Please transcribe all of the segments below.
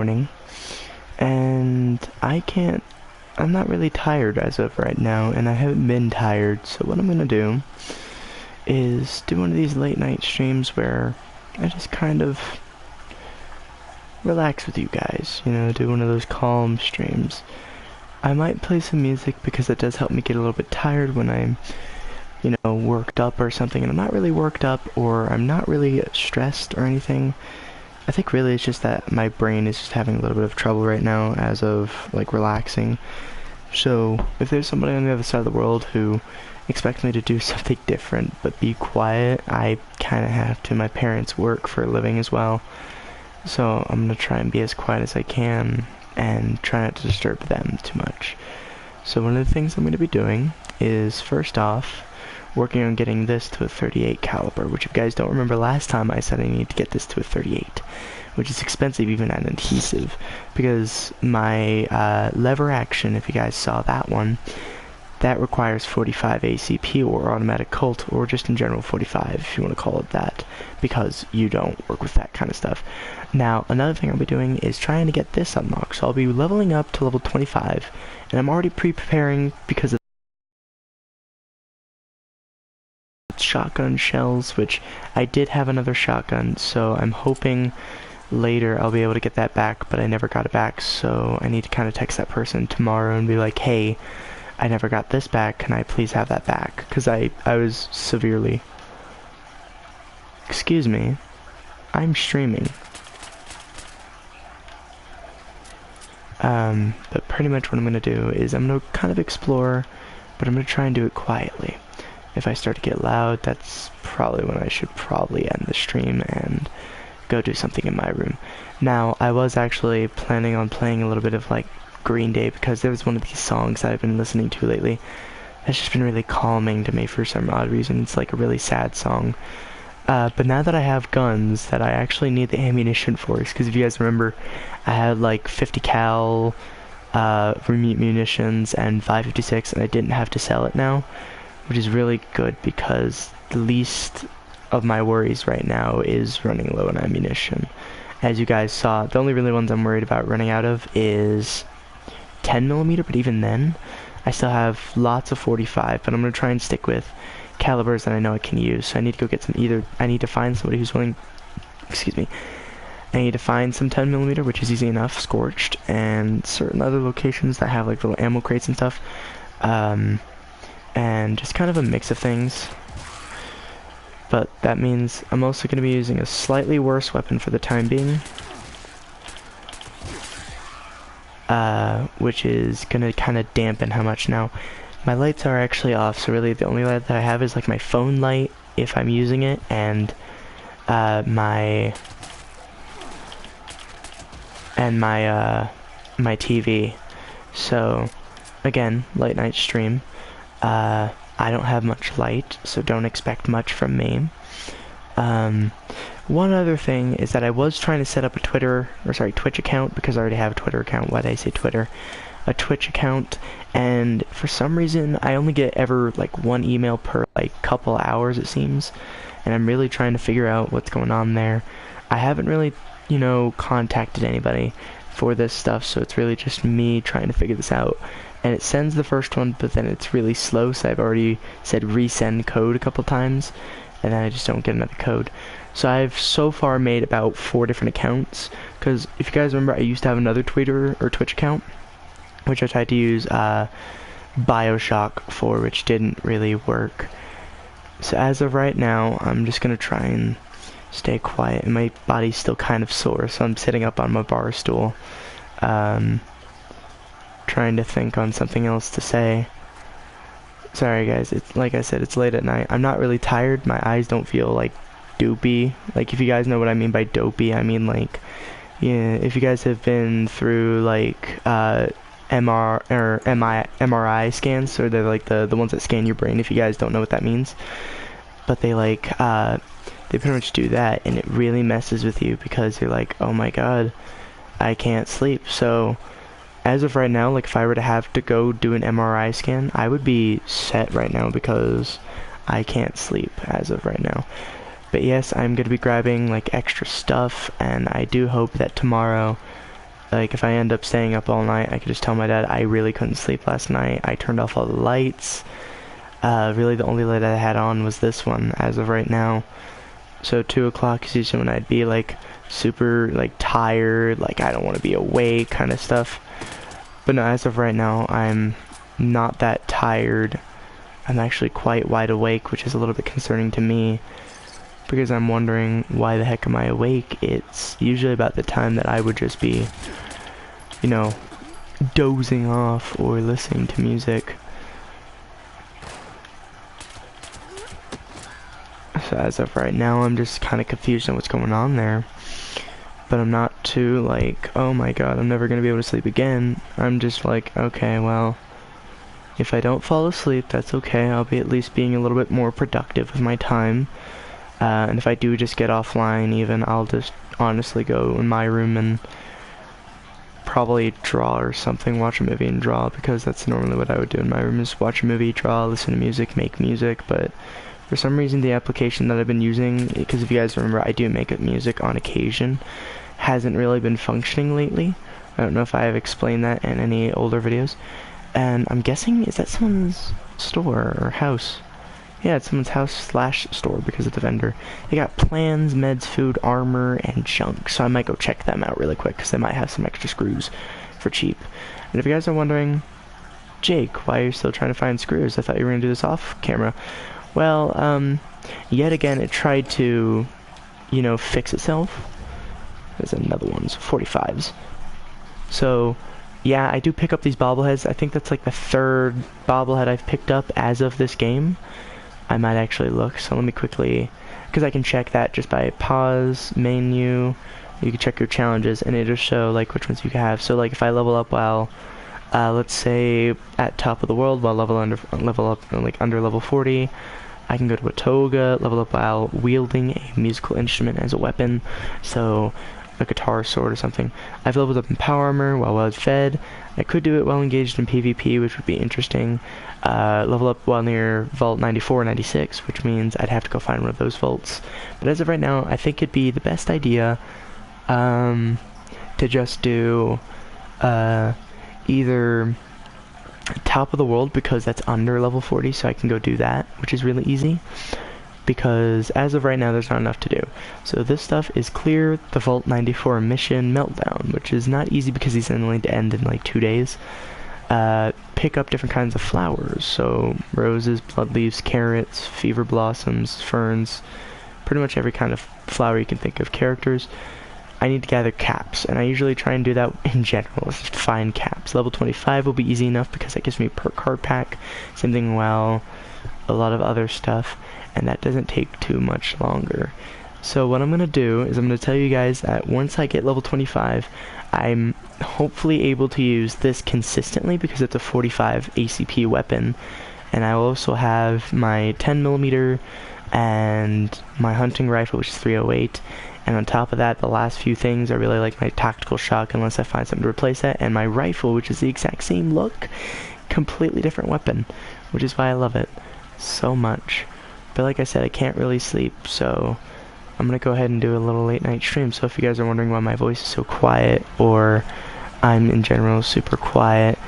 morning, and I'm not really tired as of right now, and I haven't been tired, so what I'm gonna do is do one of these late night streams where I just kind of relax with you guys, do one of those calm streams. I might play some music because it does help me get a little bit tired when I'm, worked up or something, and I'm not really worked up or I'm not really stressed or anything. I think really it's just that my brain is just having a little bit of trouble right now as of like relaxing. So if there's somebody on the other side of the world who expects me to do something different but be quiet, I kind of have to. My parents work for a living as well, so I'm gonna try and be as quiet as I can and try not to disturb them too much. So one of the things I'm going to be doing is, first off, working on getting this to a 38 caliber, which if you guys don't remember last time I said I need to get this to a 38, which is expensive even at adhesive, because my lever action, if you guys saw that one, that requires 45 ACP or automatic Colt, or just in general 45 if you want to call it that, because you don't work with that kind of stuff. Now, another thing I'll be doing is trying to get this unlocked, so I'll be leveling up to level 25, and I'm already pre-preparing because of shotgun shells, which I did have another shotgun, so I'm hoping later I'll be able to get that back, but I never got it back, so I need to kind of text that person tomorrow and be like, hey, I never got this back, can I please have that back? Because I was severely... Excuse me, I'm streaming. But pretty much what I'm going to do is I'm going to kind of explore, but I'm going to try and do it quietly. If I start to get loud, that's probably when I should probably end the stream and go do something in my room. Now, I was actually planning on playing a little bit of like Green Day, because there was one of these songs that I've been listening to lately that's just been really calming to me for some odd reason. It's like a really sad song. But now that I have guns that I actually need the ammunition for, because if you guys remember, I had like 50 cal munitions and 556, and I didn't have to sell it now, which is really good because the least of my worries right now is running low on ammunition. As you guys saw, the only really ones I'm worried about running out of is 10mm, but even then, I still have lots of 45, but I'm going to try and stick with calibers that I know I can use. So I need to go get some, I need to find somebody who's willing, excuse me, I need to find some 10mm, which is easy enough, scorched, and certain other locations that have like little ammo crates and stuff, and just kind of a mix of things. But that means I'm also going to be using a slightly worse weapon for the time being, which is going to kind of dampen how much. Now, my lights are actually off, so really the only light that I have is like my phone light if I'm using it, and my TV. So again, late night stream. I don't have much light, so don't expect much from me. One other thing is that I was trying to set up a Twitch account, because I already have a Twitter account. Why did I say Twitter? A Twitch account, and for some reason I only get ever like one email per like couple hours, it seems, and I'm really trying to figure out what's going on there. I haven't really, contacted anybody for this stuff, so it's really just me trying to figure this out. And it sends the first one, but then it's really slow, so I've already said resend code a couple times, and then I just don't get another code. So I've so far made about 4 different accounts, because if you guys remember, I used to have another Twitter or Twitch account, which I tried to use Bioshock for, which didn't really work. So as of right now, I'm just going to try and stay quiet, and my body's still kind of sore, so I'm sitting up on my bar stool, trying to think on something else to say. Sorry guys, it's like I said, it's late at night. I'm not really tired, my eyes don't feel like dopey. Like, if you guys know what I mean by dopey, I mean like, yeah, if you guys have been through like MRI scans, or they're like the ones that scan your brain, if you guys don't know what that means. But they like they pretty much do that, and it really messes with you because you're like, oh my god, I can't sleep. So as of right now, like if I were to have to go do an MRI scan, I would be set right now because I can't sleep as of right now. But yes, I'm going to be grabbing like extra stuff, and I do hope that tomorrow Like, if I end up staying up all night, I could just tell my dad I really couldn't sleep last night. I turned off all the lights. Really the only light I had on was this one as of right now. So 2 o'clock is usually when I'd be like super like tired, like I don't want to be awake kind of stuff. But no, as of right now, I'm not that tired. I'm actually quite wide awake, which is a little bit concerning to me, because I'm wondering why the heck am I awake. It's usually about the time that I would just be, you know, dozing off or listening to music. So as of right now, I'm just kind of confused on what's going on there. But I'm not too like, oh my god, I'm never going to be able to sleep again. I'm just like, okay, well, if I don't fall asleep, that's okay. I'll be at least being a little bit more productive with my time. And if I do just get offline even, I'll just honestly go in my room and probably draw or something, watch a movie and draw, because that's normally what I would do in my room, is watch a movie, draw, listen to music, make music. But for some reason the application that I've been using, because if you guys remember I do make music on occasion, hasn't really been functioning lately. I don't know if I have explained that in any older videos. And I'm guessing, is that someone's store or house? Yeah, it's someone's house slash store because of the vendor. They got plans, meds, food, armor, and junk. So I might go check them out really quick because they might have some extra screws for cheap. And if you guys are wondering, Jake, why are you still trying to find screws? I thought you were going to do this off camera. Well, yet again, it tried to, you know, fix itself. There's another one, so 45s. So, yeah, I do pick up these bobbleheads. I think that's like the 3rd bobblehead I've picked up as of this game. I might actually look, so let me quickly, because I can check that just by pause, menu, you can check your challenges, and it'll show like which ones you have. So like if I level up while, let's say at top of the world, while level up like under level 40, I can go to a toga, level up while wielding a musical instrument as a weapon, so a guitar, sword, or something. I've leveled up in power armor while well fed. I could do it while engaged in PvP, which would be interesting. Level up while near Vault 94 or 96, which means I'd have to go find one of those vaults. But as of right now, I think it'd be the best idea to just do either top of the world, because that's under level 40, so I can go do that, which is really easy. Because as of right now, there's not enough to do. So this stuff is clear the Vault 94 mission Meltdown, which is not easy because he's only to end in like 2 days. Pick up different kinds of flowers, so roses, blood leaves, carrots, fever blossoms, ferns, pretty much every kind of flower you can think of. Characters. I need to gather caps, and I usually try and do that in general, is just find caps. Level 25 will be easy enough because that gives me a perk card pack. Same thing, well, a lot of other stuff, and that doesn't take too much longer. So what I'm going to do is I'm going to tell you guys that once I get level 25, I'm hopefully able to use this consistently because it's a 45 ACP weapon, and I will also have my 10mm and my hunting rifle, which is 308, and on top of that, the last few things, I really like my tactical shotgun unless I find something to replace that, and my rifle, which is the exact same look, completely different weapon, which is why I love it so much. But like I said, I can't really sleep, so I'm gonna go ahead and do a little late night stream. So if you guys are wondering why my voice is so quiet, or I'm in general super quiet,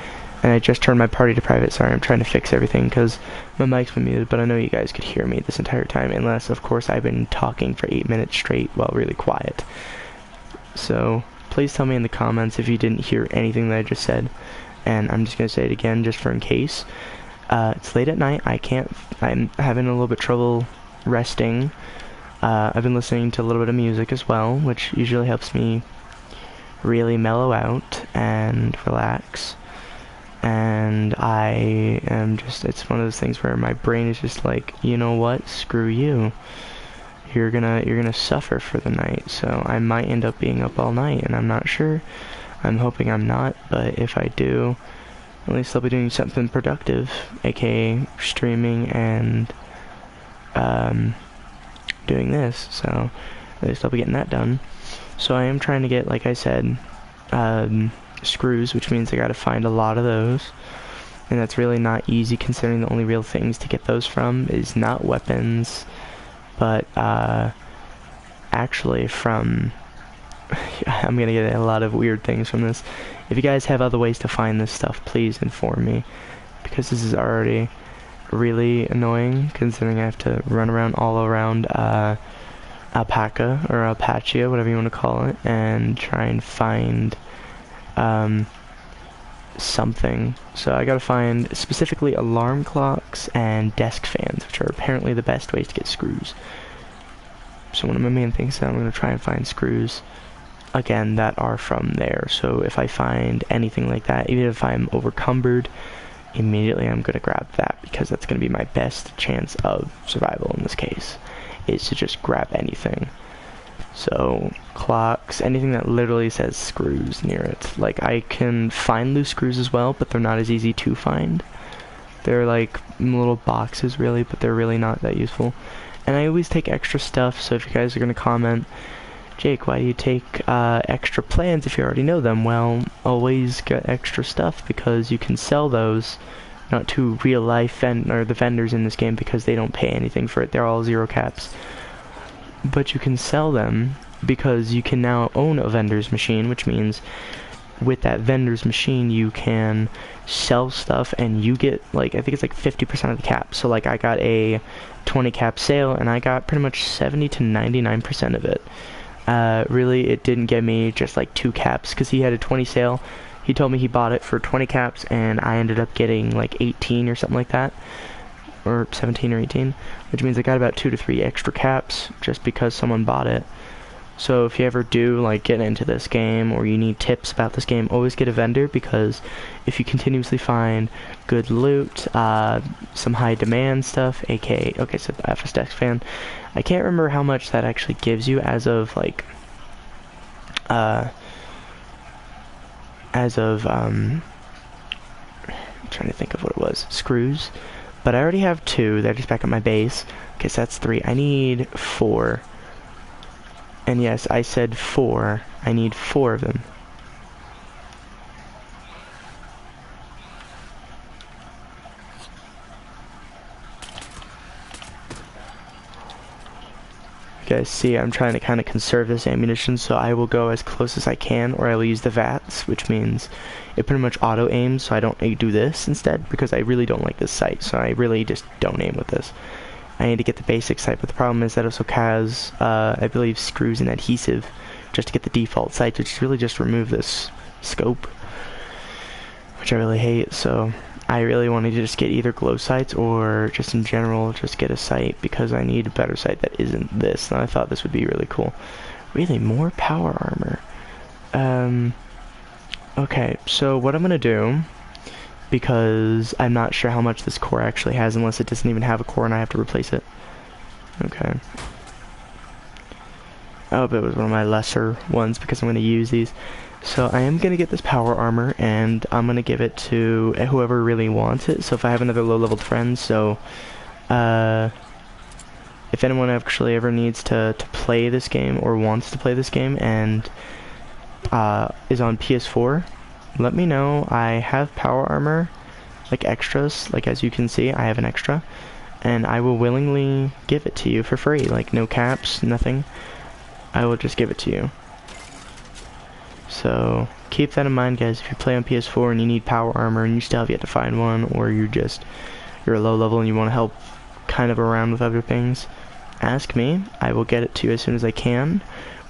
and I just turned my party to private, sorry, I'm trying to fix everything because my mic's been muted, but I know you guys could hear me this entire time, unless of course I've been talking for 8 minutes straight while really quiet. So please tell me in the comments if you didn't hear anything that I just said, and I'm just gonna say it again just for in case. It's late at night, I'm having a little bit trouble resting. I've been listening to a little bit of music as well, which usually helps me really mellow out and relax. And I am just, it's one of those things where my brain is just like, you know what, screw you. You're gonna suffer for the night, so I might end up being up all night, and I'm not sure. I'm hoping I'm not, but if I do, at least I'll be doing something productive, aka streaming and doing this, so at least I'll be getting that done. So I am trying to get, like I said, screws, which means I gotta find a lot of those, and that's really not easy considering the only real things to get those from is not weapons, but actually from I'm gonna get a lot of weird things from this. If you guys have other ways to find this stuff, please inform me, because this is already really annoying, considering I have to run around all around Alpaca, or Alpachia, whatever you want to call it, and try and find something. So I gotta find specifically alarm clocks and desk fans, which are apparently the best ways to get screws. So one of my main things is that I'm gonna try and find screws again that are from there. So if I find anything like that, even if I'm overcumbered, immediately I'm gonna grab that, because that's gonna be my best chance of survival in this case, is to just grab anything. So clocks, anything that literally says screws near it. Like, I can find loose screws as well, but they're not as easy to find. They're like little boxes really, but they're really not that useful. And I always take extra stuff, so if you guys are gonna comment, Jake, why do you take extra plans if you already know them? Well, always get extra stuff because you can sell those, not to real life the vendors in this game, because they don't pay anything for it. They're all zero caps. But you can sell them because you can now own a vendor's machine, which means with that vendor's machine you can sell stuff and you get, like, I think it's like 50% of the cap. So like, I got a 20 cap sale and I got pretty much 70 to 99% of it. Really, it didn't get me just like 2 caps, because he had a 20 sale. He told me he bought it for 20 caps and I ended up getting like 18 or something like that, or 17 or 18, which means I got about 2 to 3 extra caps just because someone bought it. So if you ever do like get into this game, or you need tips about this game, always get a vendor, because if you continuously find good loot, some high demand stuff, aka, okay, so the FS Desk fan, I can't remember how much that actually gives you as of like, I'm trying to think of what it was, screws, but I already have 2, they're just back at my base. Okay, so that's 3, I need 4. And yes, I said 4. I need 4 of them. You guys see, I'm trying to kind of conserve this ammunition, so I will go as close as I can, or I will use the VATS, which means it pretty much auto aims, so I don't do this instead, because I really don't like this sight, so I really just don't aim with this. I need to get the basic sight, but the problem is that it also has, I believe, screws and adhesive just to get the default sight, which is really just remove this scope, which I really hate. So I really wanted to just get either glow sights, or just in general just get a sight, because I need a better sight that isn't this, and I thought this would be really cool. Really, more power armor. Okay, so what I'm gonna do, because I'm not sure how much this core actually has, unless it doesn't even have a core and I have to replace it. Okay. I hope it was one of my lesser ones, because I'm going to use these. So I am going to get this power armor, and I'm going to give it to whoever really wants it. So if I have another low-leveled friend, so if anyone actually ever needs to play this game, or wants to play this game, and is on PS4, let me know. I have power armor, like extras, like as you can see, I have an extra, and I will willingly give it to you for free, like no caps, nothing. I will just give it to you. So keep that in mind, guys. If you play on PS4 and you need power armor and you still have yet to find one, or you're a low level and you want to help kind of around with other things, ask me. I will get it to you as soon as I can.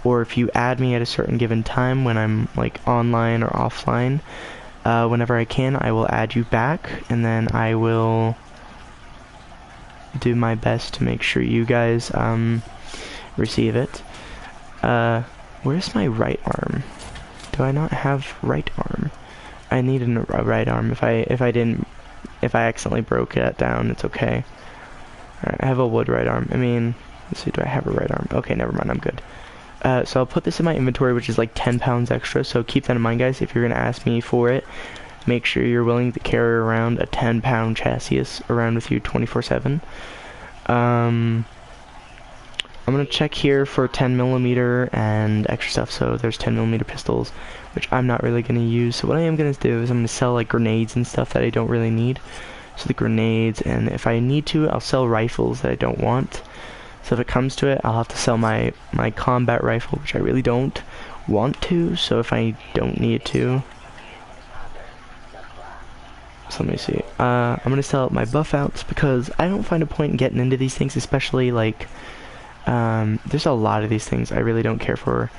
Or if you add me at a certain given time when I'm like online or offline, whenever I can, I will add you back, and then I will do my best to make sure you guys receive it. Where's my right arm? Do I not have right arm? I need a right arm. If I accidentally broke that down, it's okay. Alright, I have a wood right arm. I mean, let's see, do I have a right arm? Okay, never mind, I'm good. So I'll put this in my inventory, which is like 10 pounds extra, so keep that in mind, guys. If you're going to ask me for it, make sure you're willing to carry around a 10-pound chassis around with you 24/7. I'm going to check here for 10mm and extra stuff, so there's 10mm pistols, which I'm not really going to use. So what I am going to do is I'm going to sell like grenades and stuff that I don't really need. So the grenades, and if I need to, I'll sell rifles that I don't want. So if it comes to it, I'll have to sell my combat rifle, which I really don't, want to, so if I don't need to, so let me see. I'm gonna sell my buff outs because I don't find a point in getting into these things, especially like, there's a lot of these things I really don't care for.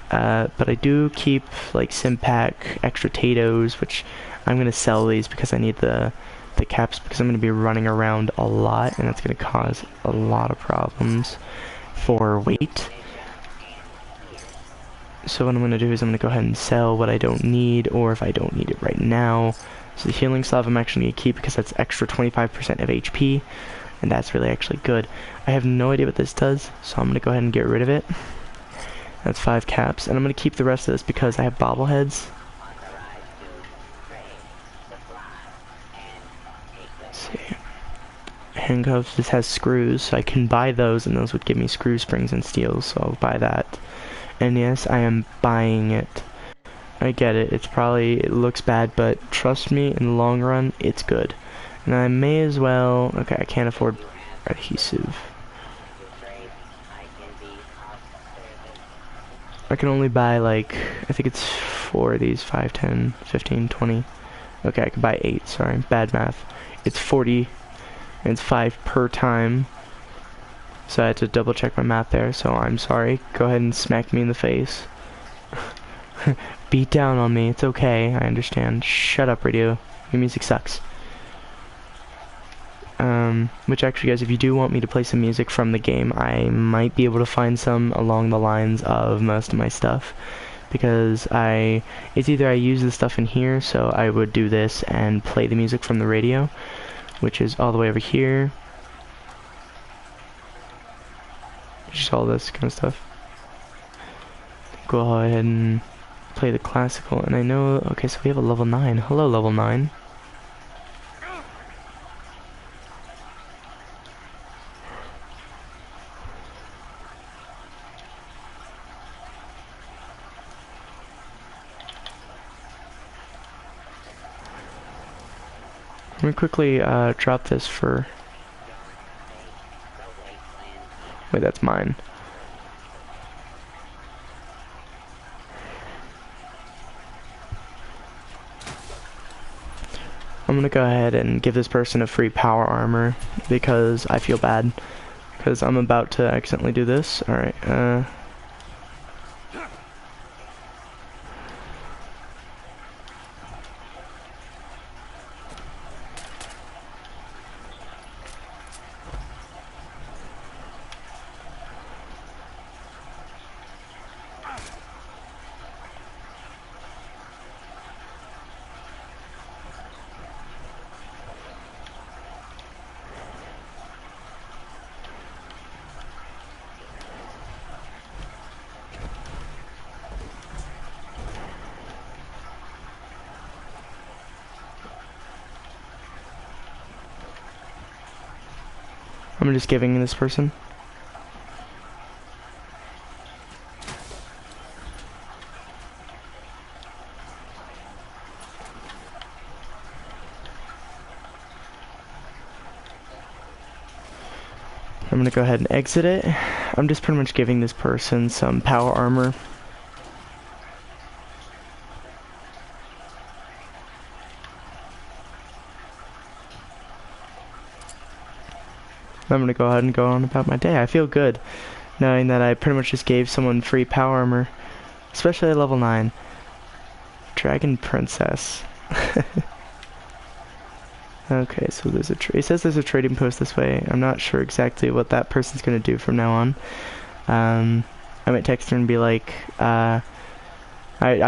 But I do keep like Simpack, extra Tatos, which I'm gonna sell these because I need the caps because I'm gonna be running around a lot and that's gonna cause a lot of problems for weight. So what I'm gonna do is I'm gonna go ahead and sell what I don't need, or if I don't need it right now. So the healing salve I'm actually gonna keep because that's extra 25% of HP, and that's really actually good. I have no idea what this does, so I'm gonna go ahead and get rid of it. That's 5 caps, and I'm gonna keep the rest of this because I have bobbleheads. Let's see. Handcuffs, this has screws, so I can buy those, and those would give me screw springs and steels, so I'll buy that. And yes, I am buying it. I get it, it looks bad, but trust me, in the long run, it's good. And I may as well, okay, I can't afford adhesive. I can only buy like, I think it's 4 of these, 5, 10, 15, 20. Okay, I can buy 8, sorry, bad math. It's 40, and it's 5 per time. So I had to double check my math there, so I'm sorry. Go ahead and smack me in the face. Beat down on me, it's okay, I understand. Shut up, radio. Your music sucks. Which actually, guys, if you do want me to play some music from the game, I might be able to find some along the lines of most of my stuff. Because it's either I use the stuff in here, so I would do this and play the music from the radio, which is all the way over here. Just all this kind of stuff. Go ahead and play the classical, and I know, okay, so we have a level 9. Hello, level 9. Let me quickly drop this for... Wait, that's mine. I'm gonna go ahead and give this person a free power armor because I feel bad. Because I'm about to accidentally do this. Alright, I'm just giving this person. I'm gonna go ahead and exit it. I'm just pretty much giving this person some power armor. I'm gonna go ahead and go on about my day. I feel good knowing that I pretty much just gave someone free power armor, especially at level 9. Dragon Princess. Okay, so there's it says there's a trading post this way. I'm not sure exactly what that person's gonna do from now on. I might text her and be like, I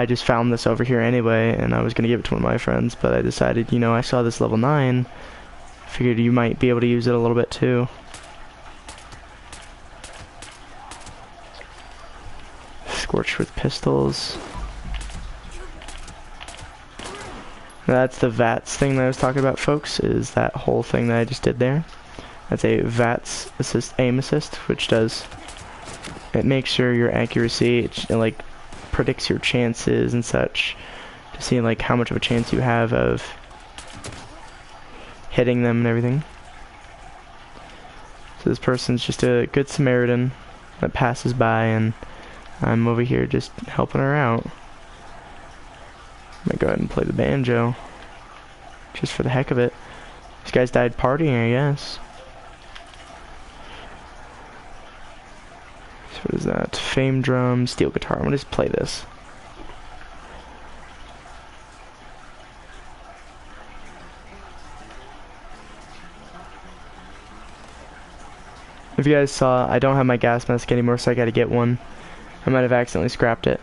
just found this over here anyway, and I was gonna give it to one of my friends, but I decided, you know, I saw this level 9. Figured you might be able to use it a little bit too. Scorched with pistols. That's the VATS thing that I was talking about, folks, is that whole thing that I just did there. That's a VATS assist, aim assist, which does, it makes sure your accuracy, it like predicts your chances and such, to see like how much of a chance you have of hitting them and everything. So this person's just a good Samaritan that passes by and I'm over here just helping her out. I'm gonna go ahead and play the banjo. Just for the heck of it. These guys died partying, I guess. So what is that? Fame drum, steel guitar. I'm gonna just play this. If you guys saw, I don't have my gas mask anymore, so I gotta get one. I might have accidentally scrapped it.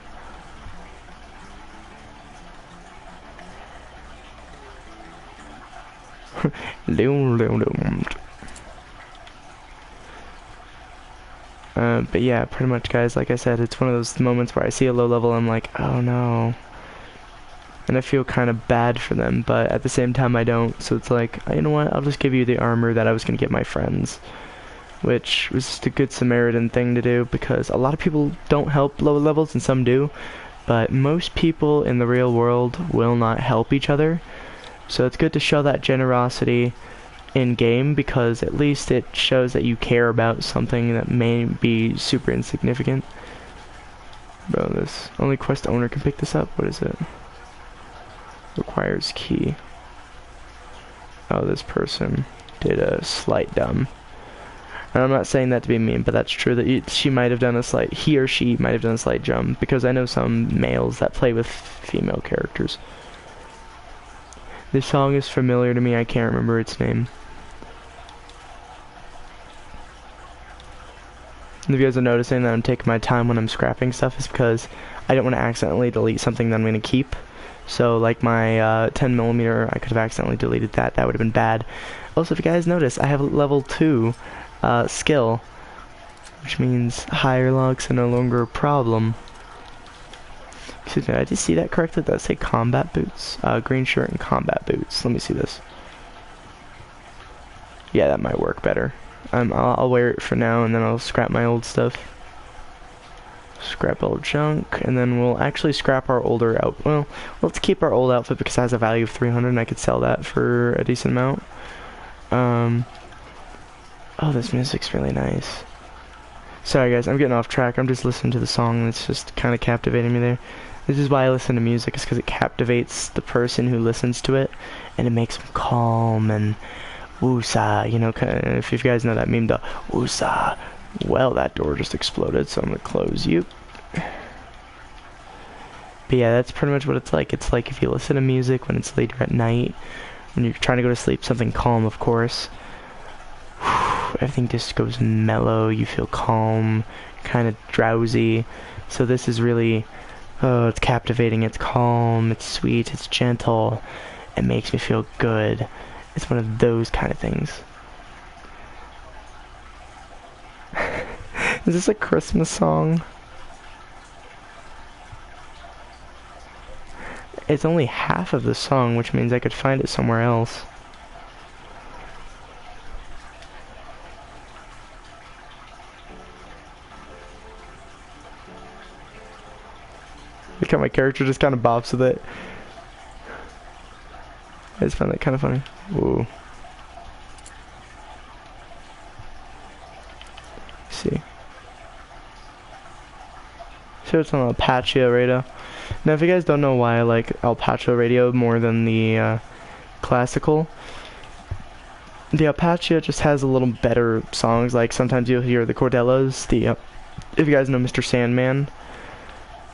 But yeah, pretty much, guys, like I said, it's one of those moments where I see a low level, I'm like, oh no. And I feel kind of bad for them, but at the same time I don't, so it's like, you know what, I'll just give you the armor that I was gonna get my friends. Which was just a good Samaritan thing to do, because a lot of people don't help low levels and some do, but most people in the real world will not help each other. So it's good to show that generosity in game, because at least it shows that you care about something that may be super insignificant. Bro, this only quest owner can pick this up. What is it? Requires key. Oh, this person did a slight dumb. And I'm not saying that to be mean, but that's true that she might have done a slight, he or she might have done a slight jump, because I know some males that play with female characters. This song is familiar to me, I can't remember its name. And if you guys are noticing that I'm taking my time when I'm scrapping stuff, it's because I don't want to accidentally delete something that I'm going to keep. So like my 10mm, I could have accidentally deleted that, that would have been bad. Also, if you guys notice, I have level 2 skill, which means higher logs are no longer a problem. Excuse me, did I just see that correctly? Did that say combat boots? Green shirt and combat boots. Let me see this. Yeah, that might work better. I'll wear it for now, and then I'll scrap my old stuff. Scrap old junk, and then we'll actually scrap our older out. Well, let's keep our old outfit because it has a value of 300, and I could sell that for a decent amount. Oh, this music's really nice. Sorry guys, I'm getting off track. I'm just listening to the song and it's just kind of captivating me there. This is why I listen to music, is because it captivates the person who listens to it, and it makes them calm and woosah, you know, if you guys know that meme, the woosah. Well, that door just exploded, so I'm gonna close you. But yeah, that's pretty much what it's like. It's like if you listen to music when it's later at night, when you're trying to go to sleep, something calm, of course. Everything just goes mellow, you feel calm, kind of drowsy. So this is really, oh, it's captivating, it's calm, it's sweet, it's gentle. It makes me feel good. It's one of those kind of things. Is this a Christmas song? It's only half of the song, which means I could find it somewhere else. Look how my character just kind of bops with it. I just found that kind of funny. Whoa. Let's see. So it's on Alpaccio radio. Now, if you guys don't know why I like Alpaccio radio more than the classical, the Alpaccio just has a little better songs. Like sometimes you'll hear the Cordellas. The if you guys know Mr. Sandman,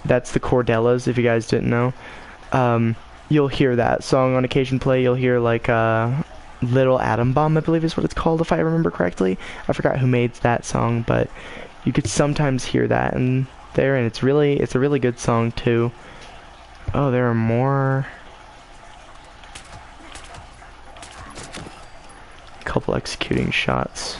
that's the Cordellas. If you guys didn't know, you'll hear that song on occasion play. You'll hear like Little Atom Bomb, I believe is what it's called, if I remember correctly. I forgot who made that song, but you could sometimes hear that in there, and it's a really good song too. Oh, there are more. A couple executing shots.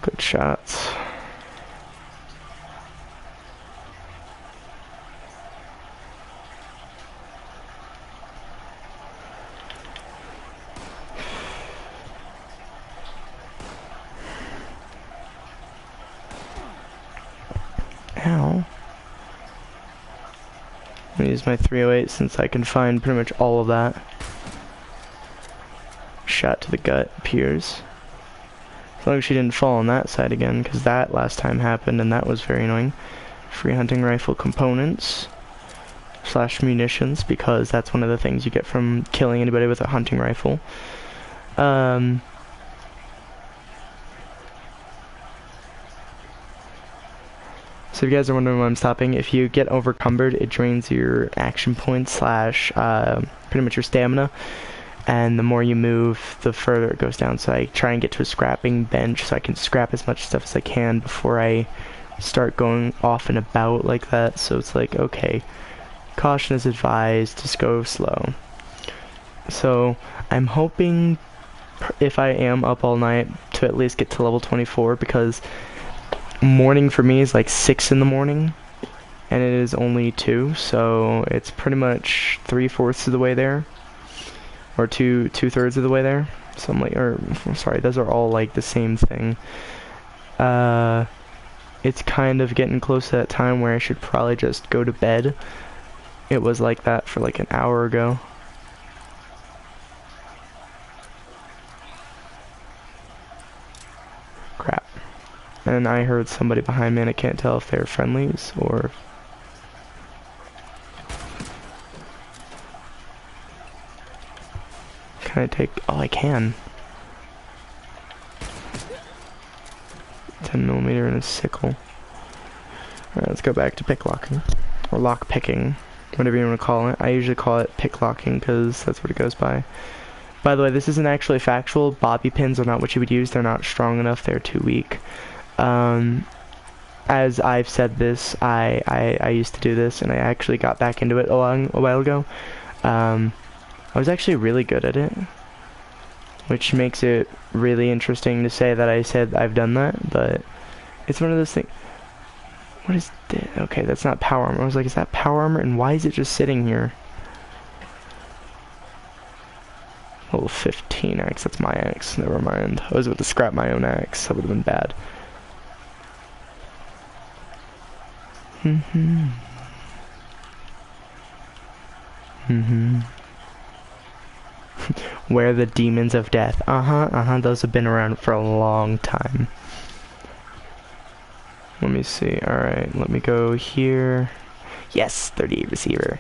Good shots. Ow. Let gonna use my 308 since I can find pretty much all of that. Shot to the gut appears. As long as she didn't fall on that side again, because that last time happened and that was very annoying. Free hunting rifle components / munitions, because that's one of the things you get from killing anybody with a hunting rifle. So if you guys are wondering why I'm stopping, if you get overcumbered, it drains your action points / pretty much your stamina. And the more you move, the further it goes down. So I try and get to a scrapping bench so I can scrap as much stuff as I can before I start going off and about like that. So it's like, okay, caution is advised, just go slow. So I'm hoping, if I am up all night, to at least get to level 24, because morning for me is like 6 in the morning and it is only 2, so it's pretty much 3/4 of the way there, or 2/3 of the way there. So I'm like, or sorry, those are all like the same thing. It's kind of getting close to that time where I should probably just go to bed. It was like that for like an hour ago. Crap. And I heard somebody behind me, and I can't tell if they're friendlies or... Can I take... Oh, I can. 10mm and a sickle. Alright, let's go back to picklocking. Or lock picking. Whatever you want to call it. I usually call it picklocking because that's what it goes by. By the way, this isn't actually factual. Bobby pins are not what you would use. They're not strong enough. They're too weak. As I've said this, I used to do this, and I actually got back into it a while ago. I was actually really good at it, which makes it really interesting to say that I said I've done that, but it's one of those things. What is this? Okay, that's not power armor. I was like, is that power armor, and why is it just sitting here? Level 15 axe, that's my axe, never mind. I was about to scrap my own axe, that would have been bad. Where the demons of death. Those have been around for a long time. Let me see. Alright, let me go here. Yes, 38 receiver.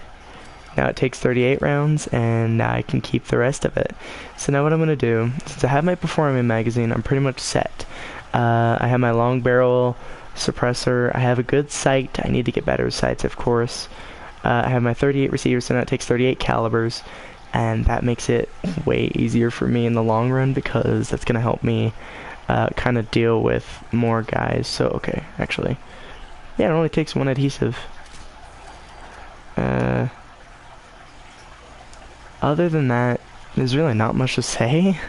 Now it takes 38 rounds, and now I can keep the rest of it. So now what I'm going to do, since I have my performance magazine, I'm pretty much set. I have my long barrel suppressor. I have a good sight. I need to get better sights, of course. I have my 38 receivers, so now it takes 38 calibers, and that makes it way easier for me in the long run, because that's going to help me kind of deal with more guys. So, okay, actually, yeah, it only takes one adhesive. Other than that, there's really not much to say.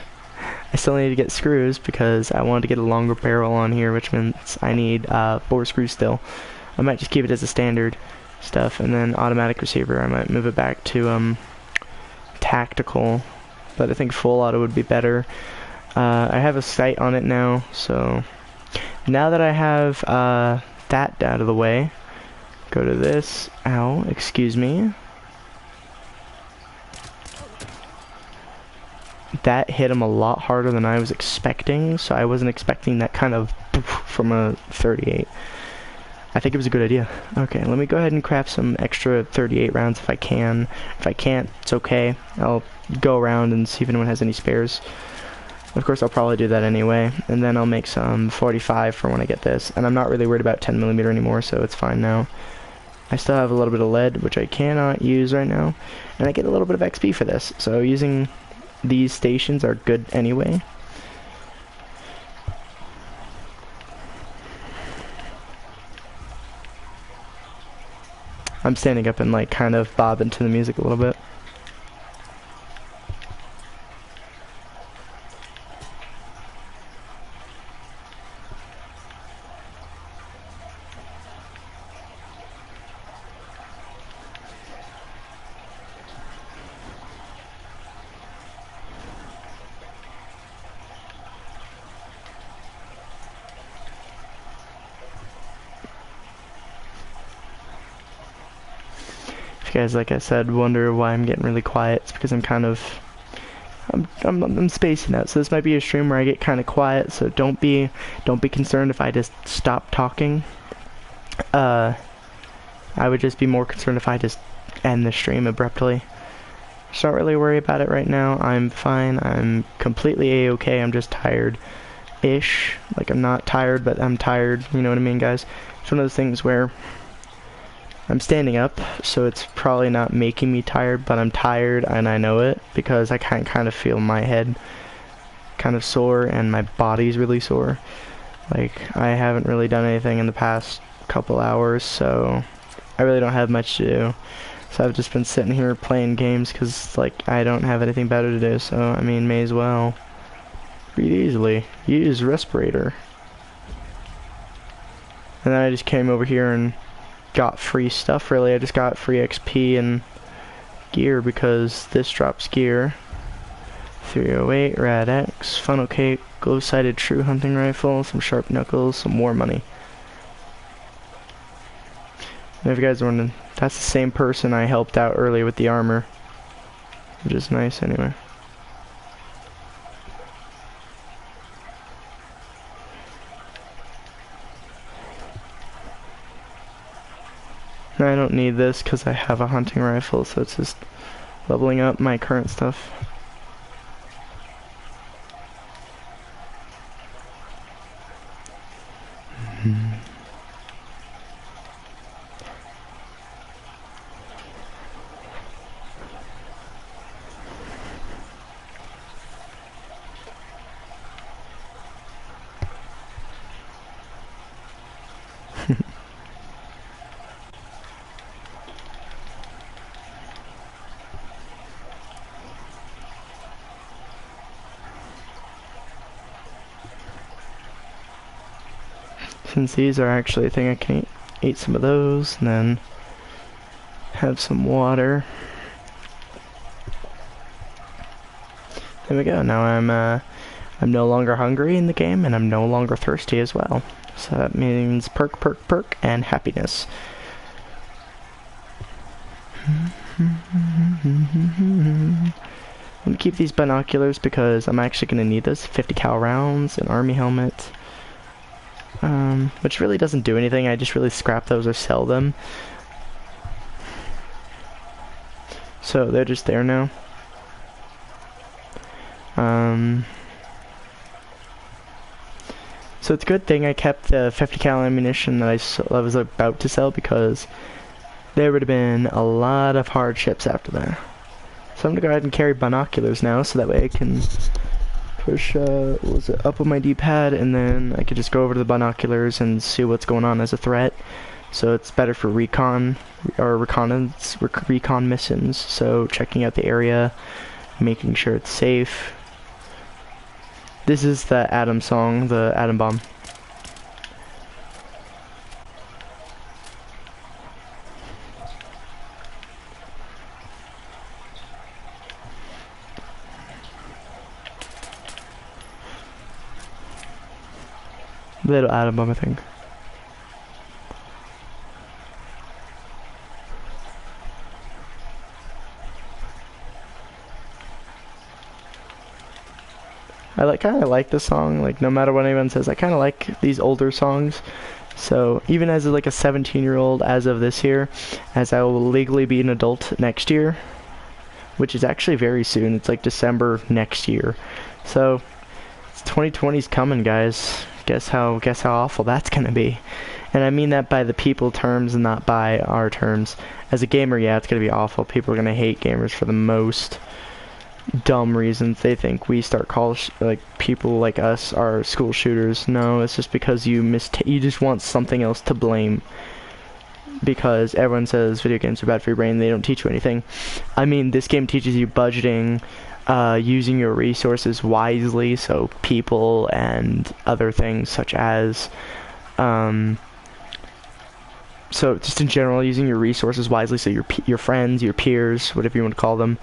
I still need to get screws because I wanted to get a longer barrel on here, which means I need 4 screws still. I might just keep it as a standard stuff, and then automatic receiver, I might move it back to tactical, but I think full auto would be better. I have a sight on it now, so now that I have that out of the way, go to this. Ow, excuse me. That hit him a lot harder than I was expecting, so I wasn't expecting that kind of from a 38. I think it was a good idea. Okay, let me go ahead and craft some extra 38 rounds if I can. If I can't, it's okay. I'll go around and see if anyone has any spares. Of course, I'll probably do that anyway, and then I'll make some 45 for when I get this. And I'm not really worried about 10mm anymore, so it's fine now. I still have a little bit of lead, which I cannot use right now, and I get a little bit of XP for this, so using these stations are good anyway. I'm standing up and like kind of bobbing to the music a little bit. If you guys, like I said, wonder why I'm getting really quiet, it's because I'm kind of I'm spacing out. So this might be a stream where I get kind of quiet. So don't be concerned if I just stop talking. I would just be more concerned if I just end the stream abruptly. Just don't really worry about it right now. I'm fine. I'm completely a-okay. I'm just tired-ish. Like, I'm not tired, but I'm tired. You know what I mean, guys? It's one of those things where I'm standing up, so it's probably not making me tired, but I'm tired, and I know it, because I can kind of feel my head kind of sore, and my body's really sore. Like, I haven't really done anything in the past couple hours, so I really don't have much to do. So I've just been sitting here playing games because, like, I don't have anything better to do, so, I mean, may as well. Breathe easily. Use respirator. And then I just came over here and got free stuff, really. I just got free XP and gear because this drops gear. 308, Rad X, funnel cake, glow-sighted true hunting rifle, some sharp knuckles, some more money. And if you guys are wondering, that's the same person I helped out earlier with the armor, which is nice anyway. I don't need this because I have a hunting rifle, so it's just leveling up my current stuff. Since these are actually a thing, I can eat some of those and then have some water. There we go. Now I'm no longer hungry in the game, and I'm no longer thirsty as well. So that means perk, perk, perk, and happiness. I'm gonna keep these binoculars because I'm actually gonna need this. 50 cal rounds, an army helmet. Which really doesn't do anything. I just really scrap those or sell them. So they're just there now. So it's a good thing I kept the 50 cal ammunition that I was about to sell, because there would have been a lot of hardships after that. So I'm gonna go ahead and carry binoculars now, so that way I can push what was it, up on my D-pad, and then I could just go over to the binoculars and see what's going on as a threat. So it's better for recon or recon missions. So checking out the area, making sure it's safe. This is the Atom song, the Atom Bomb. Little Atom Bomb, I think. I kind of like the song, like, no matter what anyone says, I kind of like these older songs. So even as like a 17-year-old as of this year, as I will legally be an adult next year, which is actually very soon, it's like December next year. So 2020's coming, guys. Guess how awful that's gonna be. And I mean that by the people terms and not by our terms. As a gamer, yeah, it's gonna be awful. People are gonna hate gamers for the most dumb reasons. They think we start like people like us are school shooters. No, it's just because you just want something else to blame. Because everyone says video games are bad for your brain, they don't teach you anything. I mean, this game teaches you budgeting, using your resources wisely, so people and other things such as, so just in general, using your resources wisely, so your friends, your peers, whatever you want to call them,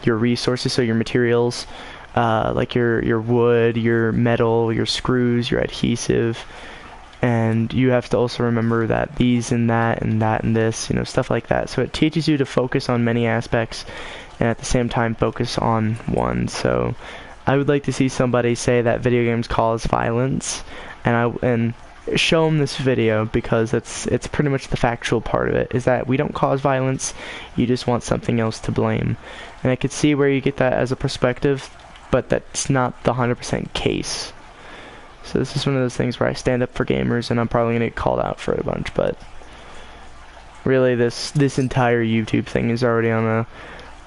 your resources, so your materials, like your wood, your metal, your screws, your adhesive, and you have to also remember that these and that and that and this, you know, stuff like that. So it teaches you to focus on many aspects and at the same time focus on one. So I would like to see somebody say that video games cause violence, and show them this video, because it's pretty much the factual part of it, is that we don't cause violence, you just want something else to blame. And I could see where you get that as a perspective, but that's not the 100% case. So this is one of those things where I stand up for gamers, and I'm probably going to get called out for it a bunch, but really this entire YouTube thing is already on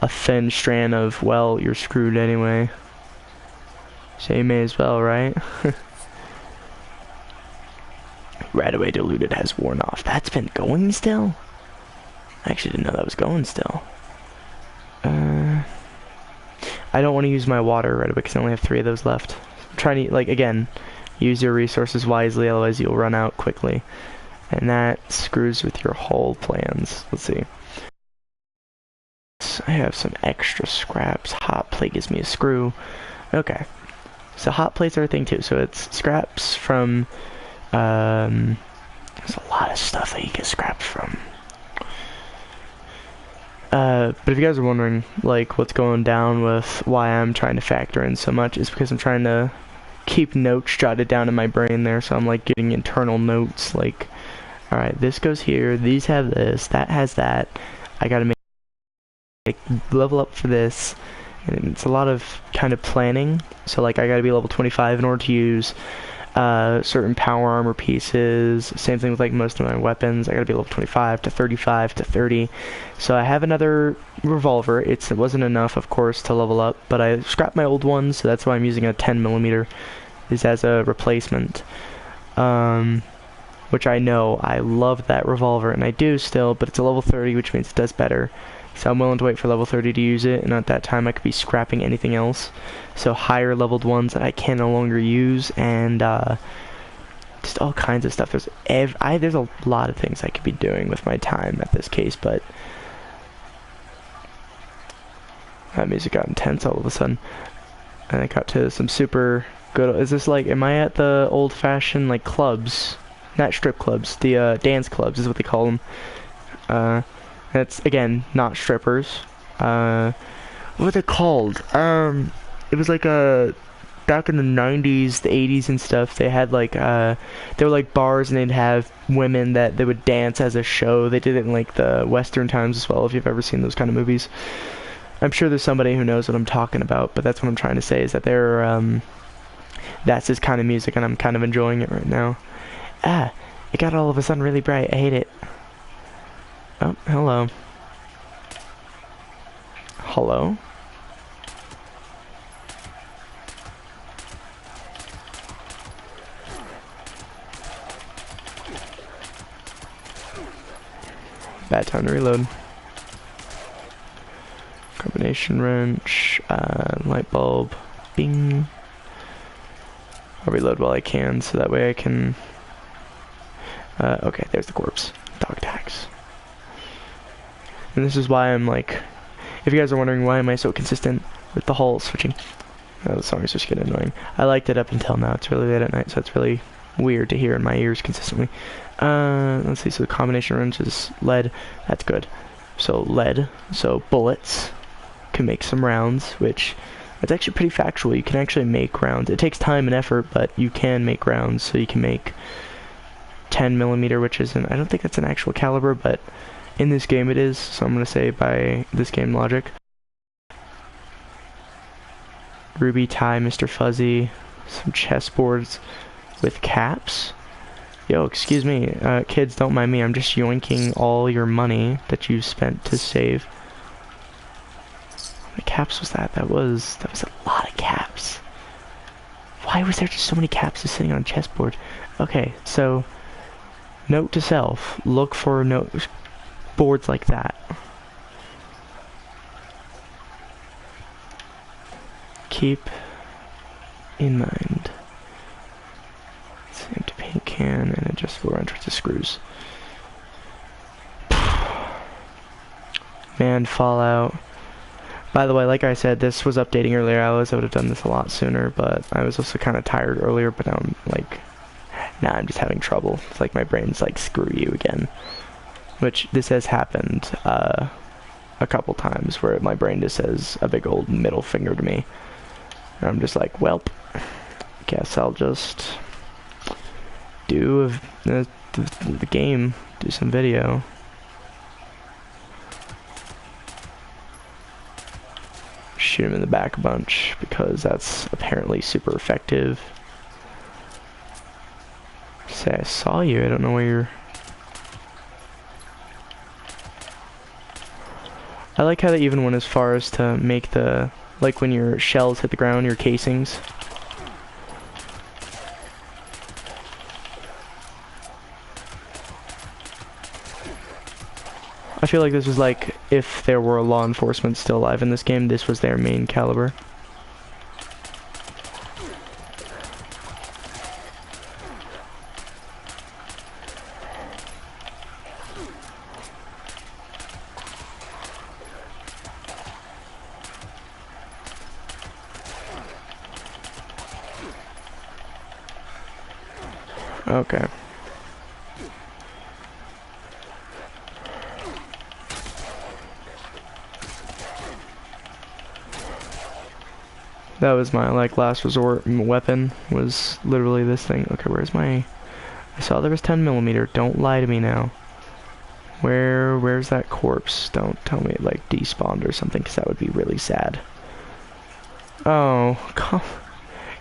a thin strand of, well, you're screwed anyway. So you may as well, right? Right away diluted has worn off. That's been going still? I actually didn't know that was going still. I don't want to use my water right away because I only have 3 of those left. I'm trying to, like, again, use your resources wisely, otherwise you'll run out quickly. And that screws with your whole plans. Let's see. I have some extra scraps. Hot plate gives me a screw. Okay. So hot plates are a thing too. So it's scraps from... there's a lot of stuff that you get scraps from. But if you guys are wondering, like, what's going down with why I'm trying to factor in so much, is because I'm trying to keep notes jotted down in my brain there, so I'm, like, getting internal notes, like, alright, this goes here, these have this, that has that, I gotta make, like, level up for this, and it's a lot of kind of planning, so, like, I gotta be level 25 in order to use certain power armor pieces. Same thing with like most of my weapons. I gotta be level 25 to 35 to 30. So I have another revolver. It wasn't enough, of course, to level up, but I scrapped my old one, so that's why I'm using a 10mm is as a replacement. Which I know I love that revolver, and I do still, but it's a level 30, which means it does better. So I'm willing to wait for level 30 to use it, and at that time I could be scrapping anything else. So higher leveled ones that I can no longer use, and just all kinds of stuff. There's a lot of things I could be doing with my time at this case, but that music got intense all of a sudden. And I got to some super good... Is this like... Am I at the old-fashioned, like, clubs? Not strip clubs. The dance clubs is what they call them. That's, again, not strippers. What were they called? It was like back in the 90s, the 80s and stuff, they had like, they were like bars, and they'd have women that they would dance as a show. They did it in like the Western times as well, if you've ever seen those kind of movies. I'm sure there's somebody who knows what I'm talking about, but that's what I'm trying to say, is that that's this kind of music, and I'm kind of enjoying it right now. It got all of a sudden really bright. I hate it. Oh, hello. Hello? Bad time to reload. Combination wrench, light bulb, bing. I'll reload while I can, so that way I can... okay, there's the corpse. Dog tags. And this is why I'm like, if you guys are wondering why am I so consistent with the whole switching, the song is just getting annoying. I liked it up until now. It's really late at night, so it's really weird to hear in my ears consistently. Let's see, so the combination wrench is lead. That's good. So lead, so bullets, can make some rounds, which it's actually pretty factual. You can actually make rounds. It takes time and effort, but you can make rounds, so you can make 10mm, which isn't, I don't think that's an actual caliber, but in this game it is, so I'm going to say by this game logic. Ruby tie, Mr. Fuzzy, some chessboards with caps. Yo, excuse me, kids, don't mind me, I'm just yoinking all your money that you spent to save. How many caps was that? That was a lot of caps. Why was there just so many caps just sitting on a chessboard? Okay, so note to self, look for boards like that. Keep in mind. It's an empty paint can and adjustable entrance to screws. Man, Fallout. By the way, like I said, this was updating earlier hours. I would have done this a lot sooner, but I was also kind of tired earlier, but now I'm like Now I'm just having trouble. It's like my brain's like, screw you again. Which, this has happened, a couple times where my brain just says a big old middle finger to me. And I'm just like, welp, guess I'll just do the game, do some video. Shoot him in the back a bunch, because that's apparently super effective. Say I saw you, I don't know where you're... I like how they even went as far as to make the, like when your shells hit the ground, your casings. I feel like this was like, if there were law enforcement still alive in this game, this was their main caliber. Okay. That was my, like, last resort weapon, was literally this thing. Okay, where's my... I saw there was 10mm. Don't lie to me now. Where's that corpse? Don't tell me it, like, despawned or something, because that would be really sad. Oh,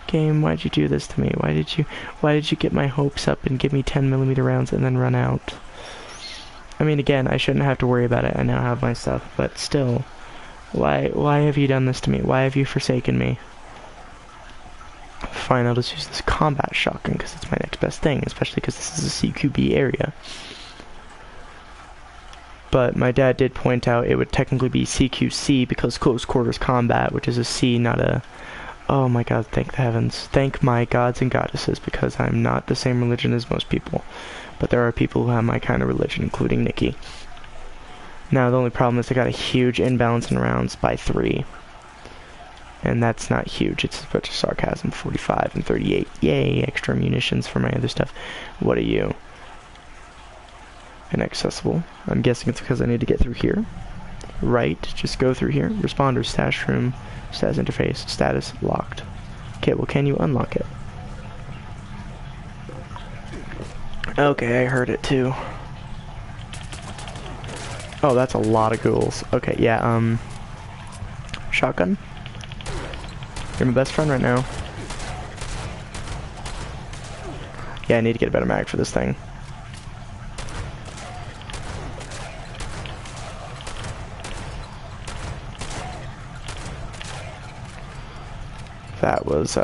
game, why'd you do this to me? Why did you get my hopes up and give me 10mm rounds and then run out? I mean, again, I shouldn't have to worry about it. I now have my stuff, but still. Why have you done this to me? Why have you forsaken me? Fine, I'll just use this combat shotgun because it's my next best thing, especially because this is a CQB area. But my dad did point out it would technically be CQC because close quarters combat, which is a C, not a... Oh my god, thank the heavens. Thank my gods and goddesses, because I'm not the same religion as most people. But there are people who have my kind of religion, including Nikki. Now, the only problem is I got a huge imbalance in rounds by 3. And that's not huge, it's a bunch of sarcasm. 45 and 38. Yay, extra munitions for my other stuff. What are you? Inaccessible. I'm guessing it's because I need to get through here. Right, just go through here. Responder, stash room, status interface, status locked. Okay, well, can you unlock it? Okay, I heard it too. Oh, that's a lot of ghouls. Okay, yeah, shotgun? You're my best friend right now. Yeah, I need to get a better mag for this thing. That was,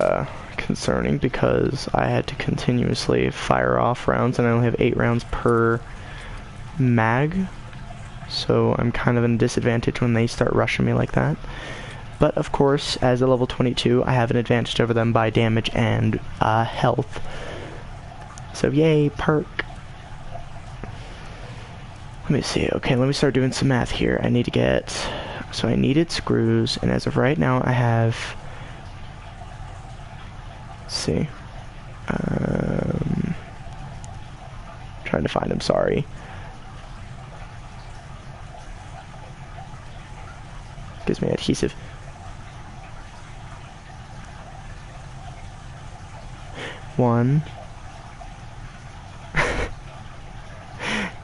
concerning because I had to continuously fire off rounds and I only have 8 rounds per mag. So I'm kind of in a disadvantage when they start rushing me like that. But of course, as a level 22, I have an advantage over them by damage and health. So yay, perk. Let me see. Okay, let me start doing some math here. I need to get... So I needed screws, and as of right now, I have... Let's see. Trying to find them, sorry. Gives me adhesive. One.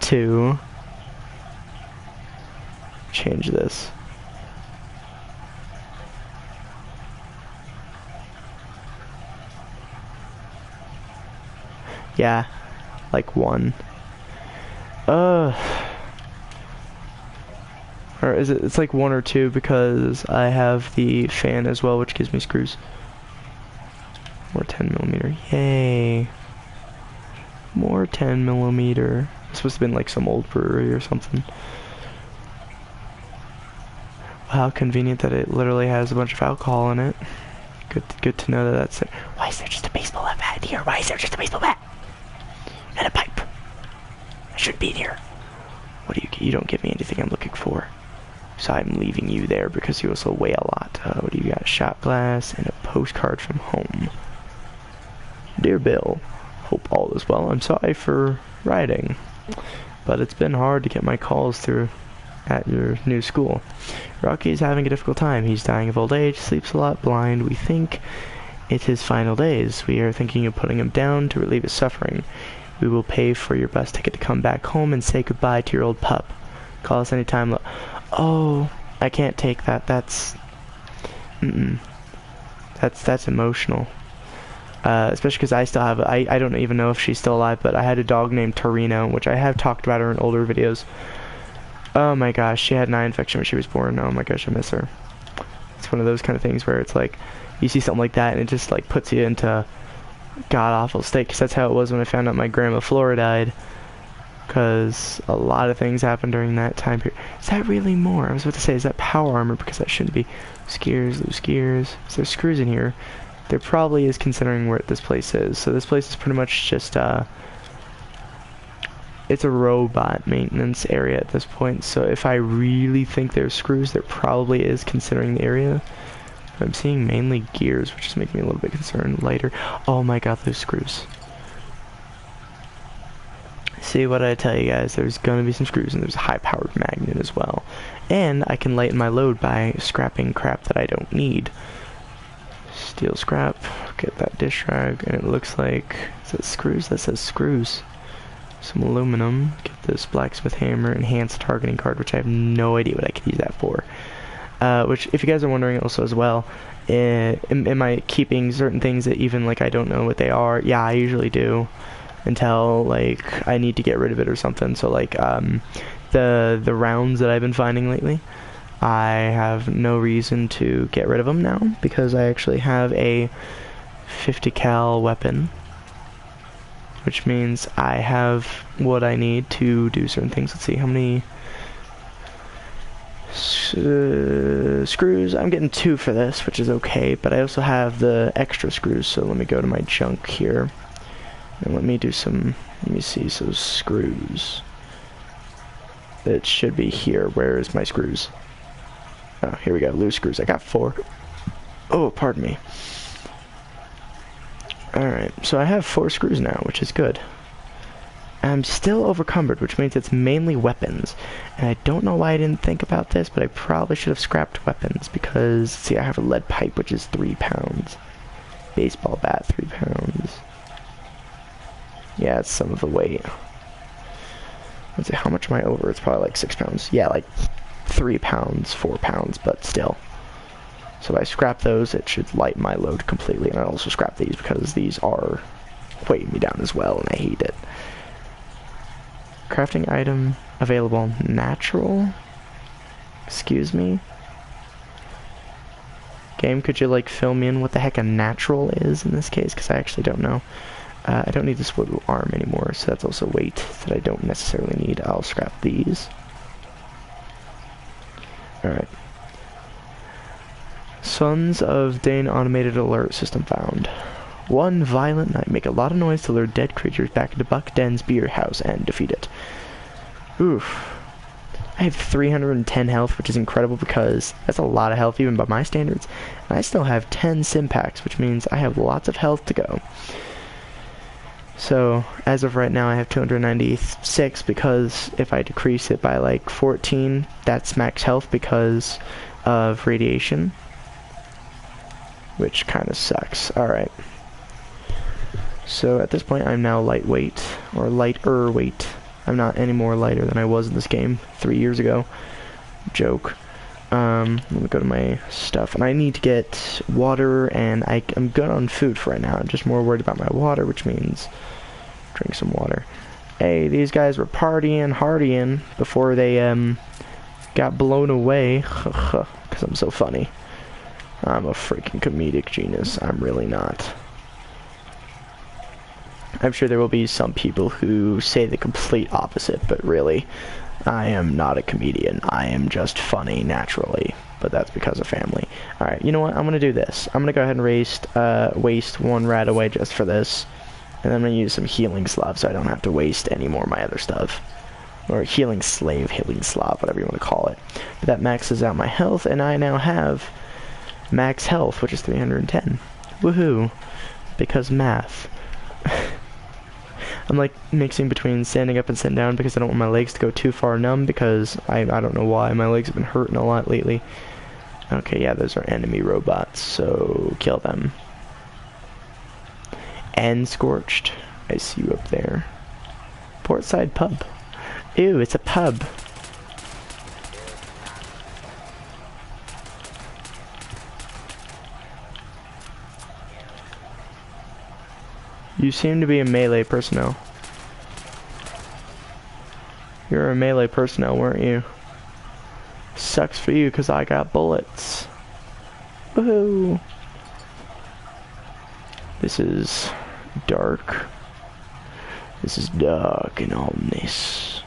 2. Change this. Yeah, like 1. Or is it? It's like 1 or 2 because I have the fan as well, which gives me screws. More 10mm. Yay! More 10mm. It's supposed to be in like some old brewery or something. How convenient that it literally has a bunch of alcohol in it. Good to know that that's it. Why is there just a baseball bat here? Why is there just a baseball bat? And a pipe. I shouldn't be in here. What do you get? You don't give me anything I'm looking for. So I'm leaving you there because you also weigh a lot. What do you got? Shot glass and a postcard from home. Dear Bill, hope all is well. I'm sorry for writing, but it's been hard to get my calls through at your new school. Rocky is having a difficult time. He's dying of old age, sleeps a lot, blind. We think it's his final days. We are thinking of putting him down to relieve his suffering. We will pay for your bus ticket to come back home and say goodbye to your old pup. Call us anytime. Oh, I can't take that. That's emotional. Especially because I still have, I don't even know if she's still alive, but I had a dog named Torino, which I have talked about her in older videos. Oh my gosh, she had an eye infection when she was born. Oh my gosh, I miss her. It's one of those kind of things where it's like, you see something like that and it just like puts you into god-awful state, because that's how it was when I found out my grandma Flora died. Because a lot of things happened during that time period. Is that really more? I was about to say, is that power armor? Because that shouldn't be. Loose gears. Is there screws in here? There probably is, considering where this place is. So this place is pretty much just, it's a robot maintenance area at this point. So if I really think there's screws, there probably is, considering the area. But I'm seeing mainly gears, which is making me a little bit concerned. Lighter. Oh my god, those screws. See what I tell you guys, there's gonna be some screws, and there's a high-powered magnet as well. And I can lighten my load by scrapping crap that I don't need. Steel scrap, get that dish rag, and it looks like, is that screws? That says screws. Some aluminum, get this blacksmith hammer, enhanced targeting card, which I have no idea what I could use that for. Which, if you guys are wondering also as well, am I keeping certain things that even, like, I don't know what they are? Yeah, I usually do. Until, like, I need to get rid of it or something. So, like, the rounds that I've been finding lately, I have no reason to get rid of them now, because I actually have a 50 cal weapon, which means I have what I need to do certain things. Let's see, how many screws? I'm getting 2 for this, which is okay, but I also have the extra screws, so let me go to my junk here. And let me see, so screws. It should be here. Where is my screws? Oh, here we go, loose screws. I got 4. Oh, pardon me. Alright, so I have 4 screws now, which is good. I'm still overcumbered, which means it's mainly weapons. And I don't know why I didn't think about this, but I probably should have scrapped weapons, because, see, I have a lead pipe, which is 3 pounds. Baseball bat, 3 pounds. Yeah, it's some of the weight. Let's see, how much am I over? It's probably like 6 pounds. Yeah, like 3 pounds, 4 pounds, but still. So if I scrap those, it should lighten my load completely. And I also scrap these because these are weighing me down as well, and I hate it. Crafting item available. Natural? Excuse me? Game, could you, like, fill me in what the heck a natural is in this case? Because I actually don't know. I don't need the swivel arm anymore, so that's also weight that I don't necessarily need. I'll scrap these. Alright. Sons of Dane automated alert system found. One violent night, make a lot of noise to lure dead creatures back into Buck Den's beer house and defeat it. Oof. I have 310 health, which is incredible because that's a lot of health even by my standards. And I still have 10 sim packs, which means I have lots of health to go. So, as of right now, I have 296, because if I decrease it by like 14, that's max health because of radiation, which kind of sucks. Alright. So, at this point, I'm now lightweight, or lighter weight. I'm not any more lighter than I was in this game 3 years ago. Joke. Let me go to my stuff, and I need to get water, and I'm good on food for right now. I'm just more worried about my water, which means drink some water. Hey, these guys were partying, hardying before they got blown away, because I'm so funny. I'm a freaking comedic genius. I'm really not. I'm sure there will be some people who say the complete opposite, but really, I am not a comedian. I am just funny naturally, but that's because of family. Alright, you know what? I'm gonna do this. I'm gonna go ahead and waste 1 rat away just for this, and then I'm gonna use some healing slav so I don't have to waste any more of my other stuff. Or healing slave, healing slav, whatever you want to call it. But that maxes out my health, and I now have max health, which is 310. Woohoo! Because math. I'm like mixing between standing up and sitting down because I don't want my legs to go too far numb because I don't know why. My legs have been hurting a lot lately. Okay, yeah, those are enemy robots, so kill them. And Scorched. I see you up there. Portside Pub. Ew, it's a pub. You seem to be a melee personnel. You're a melee personnel, weren't you? Sucks for you, because I got bullets. Woohoo! This is dark. This is dark and ominous.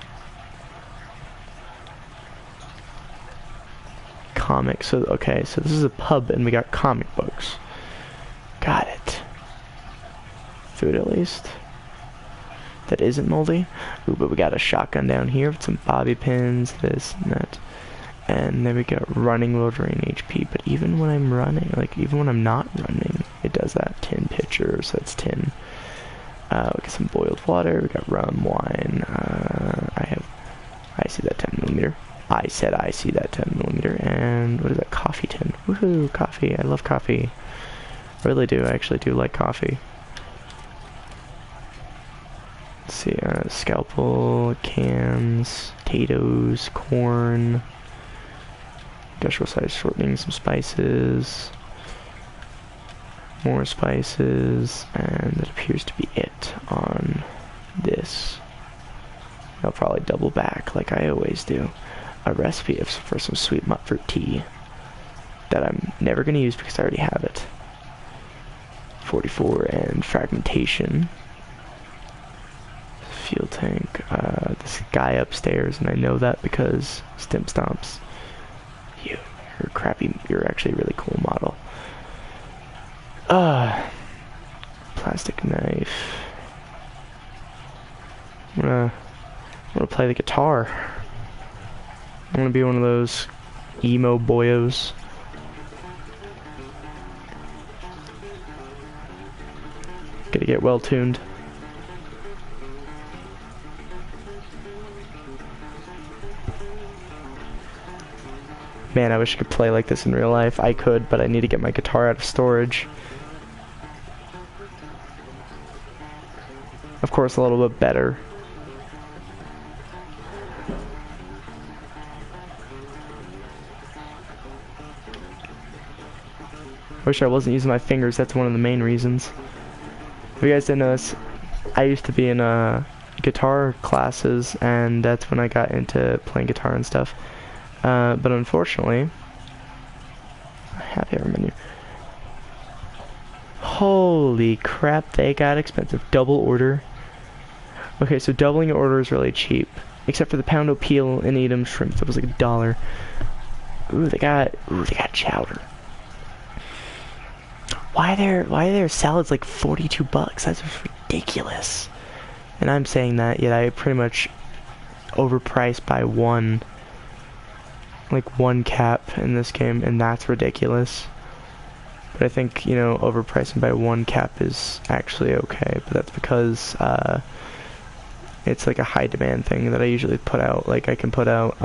Comics. So, okay, so this is a pub and we got comic books. Got it. Food at least. That isn't moldy. Ooh, but we got a shotgun down here with some bobby pins, this and that. And then we got running will drain HP. But even when I'm running, like even when I'm not running, it does that. 10 pitchers, that's 10. We got some boiled water, we got rum, wine. I see that 10mm. I said I see that 10mm. And what is that? Coffee tin. Woohoo, coffee. I love coffee. I really do. I actually do like coffee. Let's see, scalpel, cans, potatoes, corn, industrial size shortening, some spices, more spices, and that appears to be it on this. I'll probably double back like I always do. A recipe for some sweet mutfruit tea that I'm never going to use because I already have it. 44 and fragmentation. Fuel tank. This guy upstairs, and I know that because Stimp Stomps. You're crappy. You're actually a really cool model. Plastic knife. I'm gonna play the guitar. I'm gonna be one of those emo boyos. Gotta get well tuned. Man, I wish I could play like this in real life. I could, but I need to get my guitar out of storage. Of course, a little bit better. Wish I wasn't using my fingers, that's one of the main reasons. If you guys didn't know this, I used to be in guitar classes, and that's when I got into playing guitar and stuff. But unfortunately, happy hour menu. Holy crap, they got expensive. Double order. Okay, so doubling your order is really cheap, except for the pound of peel and eat 'em shrimp. That was like $1. Ooh, they got chowder. Why are their salads like 42 bucks? That's ridiculous. And I'm saying that, yet I pretty much overpriced by one cap in this game, and that's ridiculous. But I think, you know, overpricing by one cap is actually okay, but that's because it's like a high demand thing that I usually put out. Like I can put out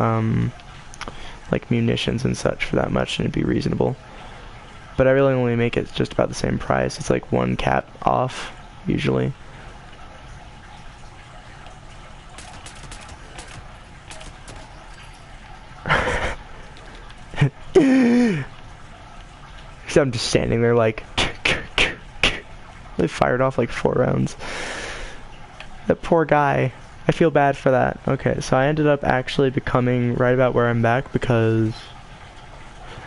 like munitions and such for that much and it'd be reasonable. But I really only make it just about the same price. It's like one cap off usually. So I'm just standing there like they fired off like 4 rounds. That poor guy. I feel bad for that. Okay, so I ended up actually becoming right about where I'm back because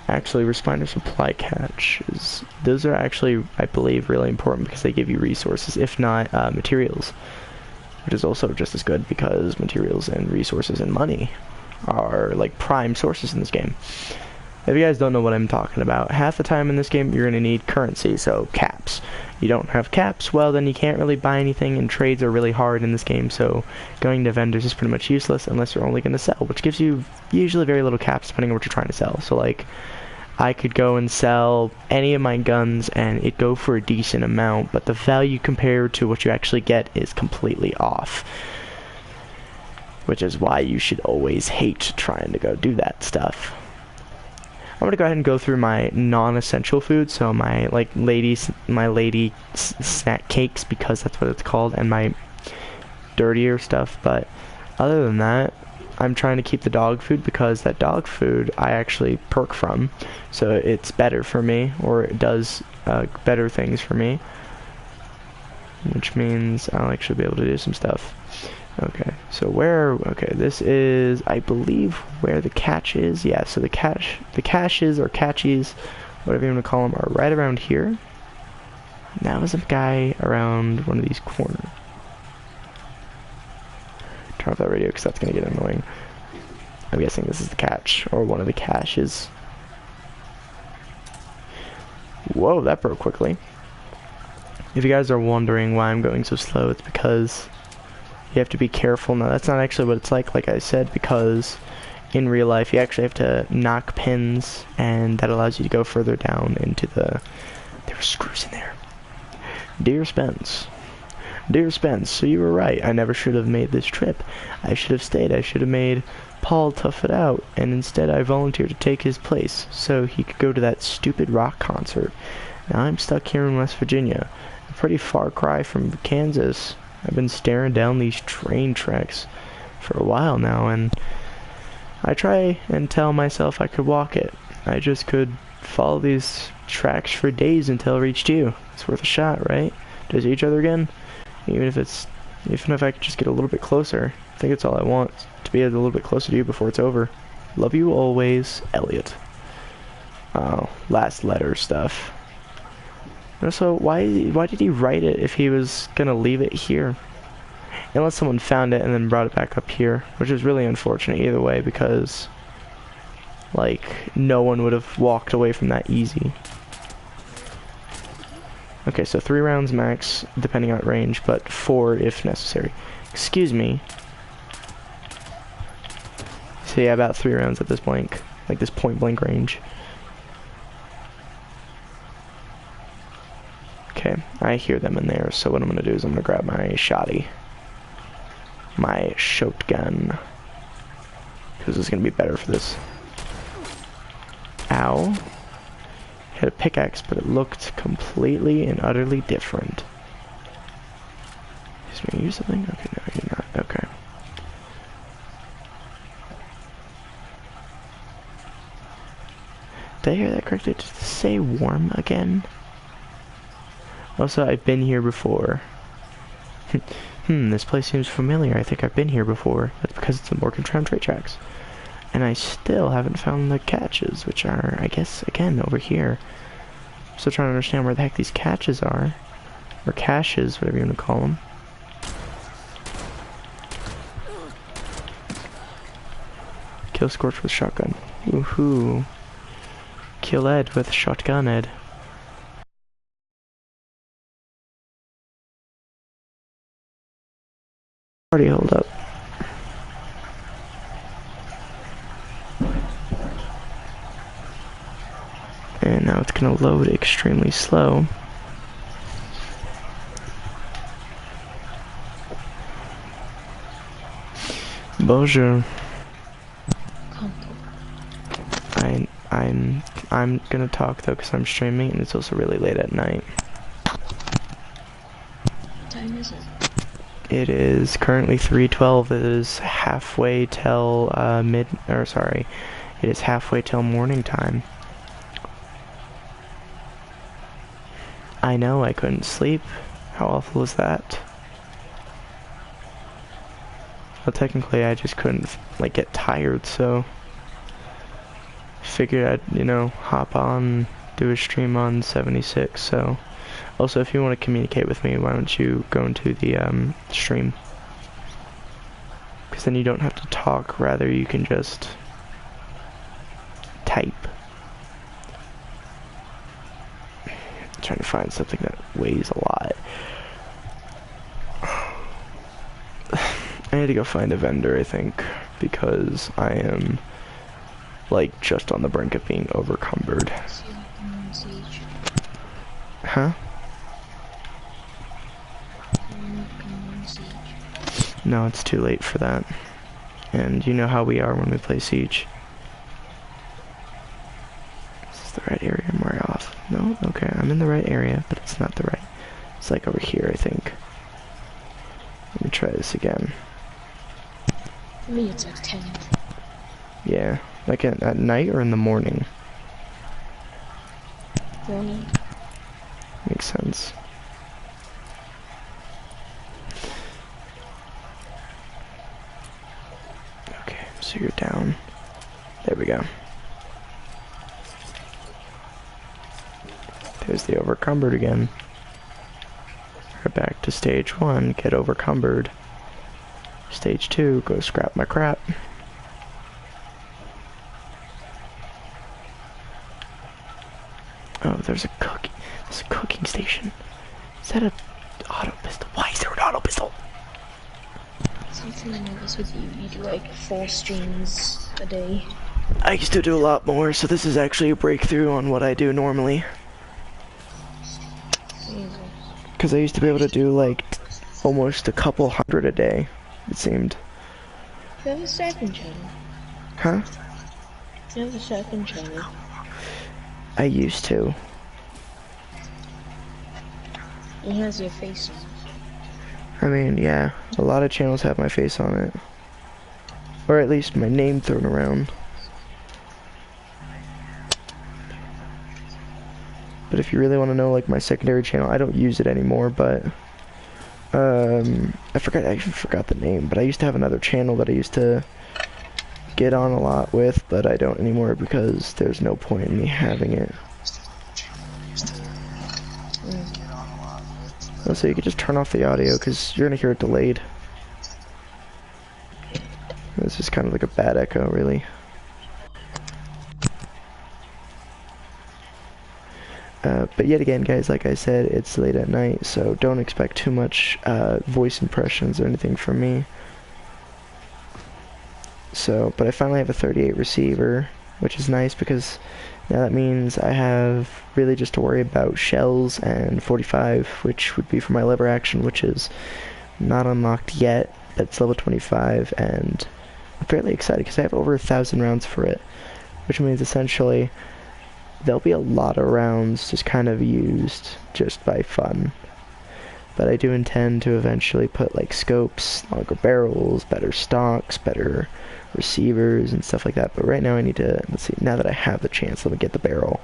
actually responder supply catches. Those are actually, I believe, really important because they give you resources, if not materials, which is also just as good because materials and resources and money are like prime sources in this game. If you guys don't know what I'm talking about, half the time in this game you're going to need currency, so caps. You don't have caps, well then you can't really buy anything, and trades are really hard in this game, so going to vendors is pretty much useless unless you're only going to sell, which gives you usually very little caps depending on what you're trying to sell. So like, I could go and sell any of my guns and it'd go for a decent amount, but the value compared to what you actually get is completely off. Which is why you should always hate trying to go do that stuff. I'm gonna go ahead and go through my non-essential food, so my lady snack cakes, because that's what it's called, and my dirtier stuff. But other than that, I'm trying to keep the dog food because that dog food I actually perk from, so it's better for me, or it does better things for me, which means I'll actually be able to do some stuff. Okay, so okay, this is, I believe, where the catch is. Yeah, so the caches or catchies, whatever you want to call them, are right around here. Now there's a guy around one of these corners. Turn off that radio because that's going to get annoying. I'm guessing this is the catch, or one of the caches. Whoa, that broke quickly. If you guys are wondering why I'm going so slow, it's because you have to be careful. Now, that's not actually what it's like I said, because in real life, you actually have to knock pins, and that allows you to go further down into the... There were screws in there. Dear Spence, so you were right. I never should have made this trip. I should have stayed. I should have made Paul tough it out, and instead I volunteered to take his place so he could go to that stupid rock concert. Now I'm stuck here in West Virginia, a pretty far cry from Kansas. I've been staring down these train tracks for a while now, and I try and tell myself I could walk it. I just could follow these tracks for days until I reached you. It's worth a shot, right? Do we see each other again? Even if I could just get a little bit closer. I think it's all I want, to be a little bit closer to you before it's over. Love you always, Elliot. Oh, last letter stuff. So why did he write it if he was gonna leave it here? Unless someone found it and then brought it back up here, which is really unfortunate either way, because no one would have walked away from that easy. Okay, so 3 rounds max, depending on range, but 4 if necessary. Excuse me. So yeah, about 3 rounds at this blank, this point blank range. Okay, I hear them in there, so what I'm gonna do is I'm gonna grab my shotty. My shotgun. Because it's gonna be better for this. Ow. Had a pickaxe, but it looked completely and utterly different. Excuse me, you something? Okay, no, you're not. Okay. Did I hear that correctly? Did it say warm again? Also, I've been here before. This place seems familiar. I think I've been here before. That's because it's the Morgantown Train Tracks. And I still haven't found the catches, which are, I guess, again, over here. I'm still trying to understand where the heck these catches are. Or caches, whatever you want to call them. Kill Scorch with shotgun. Woohoo. Kill Ed with shotgun Ed. Already hold up. And now it's gonna load extremely slow. Bonjour. I'm gonna talk though because I'm streaming and it's also really late at night. What time is it? It is currently 3:12. It is halfway till it is halfway till morning time. I know I couldn't sleep. How awful is that? Well, technically I just couldn't get tired, so figured I'd, hop on, do a stream on 76, so also if you want to communicate with me, why don't you go into the stream, because then you don't have to talk, rather you can just type. I'm trying to find something that weighs a lot. I need to go find a vendor, I think, because I am like just on the brink of being overcumbered. Huh? No, it's too late for that. And you know how we are when we play Siege. Is this the right area? Am I off? No? Okay, I'm in the right area, but it's not the right. It's like over here, I think. Let me try this again. For me, it's like 10. Yeah, like at night or in the morning? Morning. Makes sense. Okay, so you're down. There we go. There's the overcumbered again. We're back to stage 1, get overcumbered. Stage 2, go scrap my crap. Oh, there's a cooking station. Is that a auto pistol? Why is there an auto pistol? Something I noticed with you, you do like 4 streams a day. I used to do a lot more, so this is actually a breakthrough on what I do normally. Because I used to be able to do like almost a couple hundred a day, it seemed. You have a second channel. Huh? You have a second channel. I used to. It has your face on it. I mean, yeah, a lot of channels have my face on it. Or at least my name thrown around. But if you really want to know, like, my secondary channel, I don't use it anymore, but... I actually forgot the name, but I used to have another channel that I used to get on a lot with, but I don't anymore because there's no point in me having it. So you could just turn off the audio because you're gonna hear it delayed. This is kind of like a bad echo, really. But yet again, guys, like I said, it's late at night, so don't expect too much voice impressions or anything from me. So, but I finally have a 38 receiver, which is nice because now that means I have really just to worry about shells and 45, which would be for my lever action, which is not unlocked yet, but it's level 25, and I'm fairly excited because I have over 1,000 rounds for it, which means essentially there'll be a lot of rounds just kind of used just by fun. But I do intend to eventually put like scopes, longer barrels, better stocks, better receivers and stuff like that. But right now I need to, let's see, now that I have the chance, let me get the barrel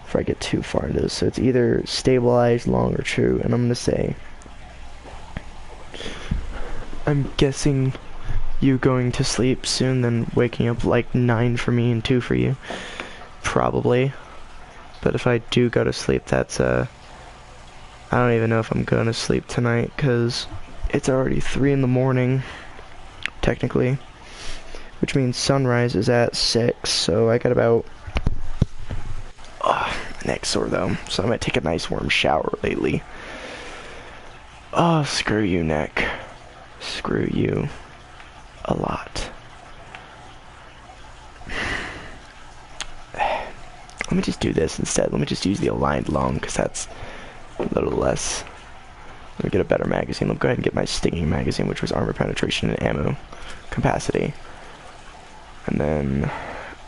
before I get too far into this. So it's either stabilized, long, or true, and I'm gonna say, I'm guessing you going to sleep soon, then waking up like 9 for me and 2 for you. Probably. But if I do go to sleep, that's I don't even know if I'm gonna sleep tonight because it's already 3 in the morning, technically, which means sunrise is at 6, so I got about neck sore though, so I might take a nice warm shower lately. Oh, screw you, neck. Screw you a lot. Let me just do this instead. Let me just use the aligned long, because that's a little less. Let me get a better magazine. Let me go ahead and get my stinging magazine, which was armor penetration and ammo capacity. And then,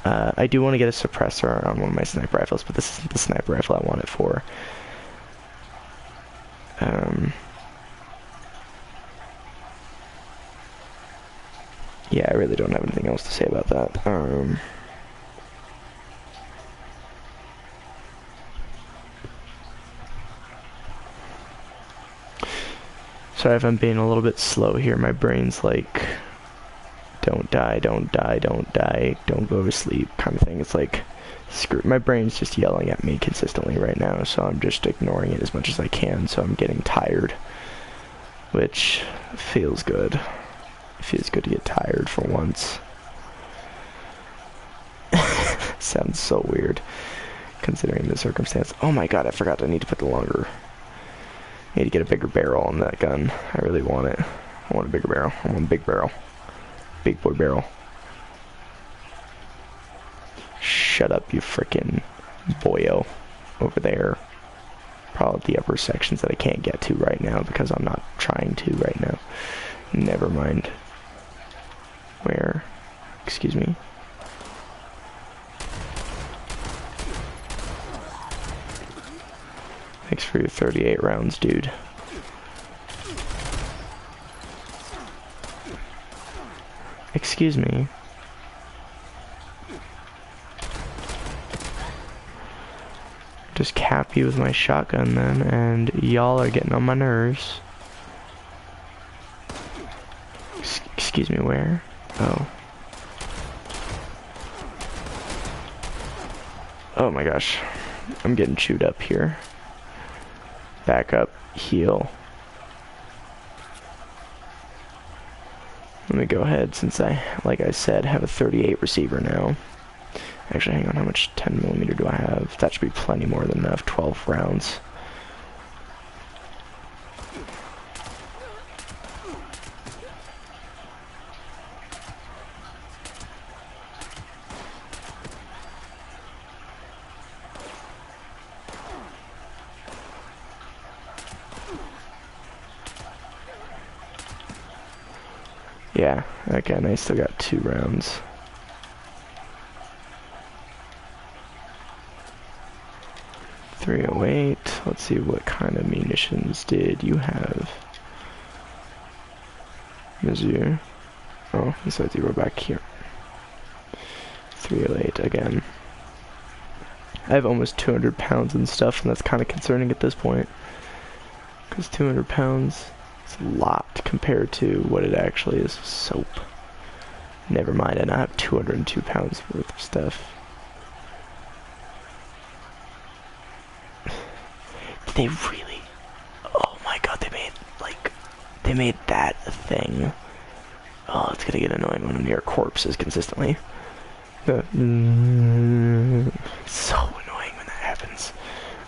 I do want to get a suppressor on one of my sniper rifles, but this isn't the sniper rifle I want it for. Yeah, I really don't have anything else to say about that. Sorry if I'm being a little bit slow here. My brain's like, don't die, don't die, don't die, don't go to sleep kind of thing. It's like, screw. My brain's just yelling at me consistently right now, so I'm just ignoring it as much as I can, so I'm getting tired. Which feels good. It feels good to get tired for once. Sounds so weird, considering the circumstance. Oh my god, I forgot I need to put the longer... I need to get a bigger barrel on that gun. I really want it. I want a bigger barrel. I want a big barrel. Big boy barrel. shut up, you frickin' boyo over there. Probably the upper sections that I can't get to right now because I'm not trying to right now. Never mind. Where? Excuse me. Thanks for your 38 rounds, dude. Excuse me. Just cap you with my shotgun then, and y'all are getting on my nerves. Excuse me, where? Oh. Oh my gosh. I'm getting chewed up here. Back up, heal. Let me go ahead, since I, like I said, have a 38 receiver now. Actually, hang on, how much 10mm do I have? That should be plenty more than enough, 12 rounds. Yeah, okay, and I still got 2 rounds. .308. Let's see, what kind of munitions did you have? Mizzou. Oh, he said you were back here. 308 again. I have almost 200 pounds and stuff, and that's kind of concerning at this point. Because 200 pounds is a lot compared to what it actually is. Soap. Never mind, and I have 202 pounds worth of stuff. Did they really? Oh my god, they made that a thing. Oh, it's gonna get annoying when I'm near corpses consistently. It's so annoying when that happens.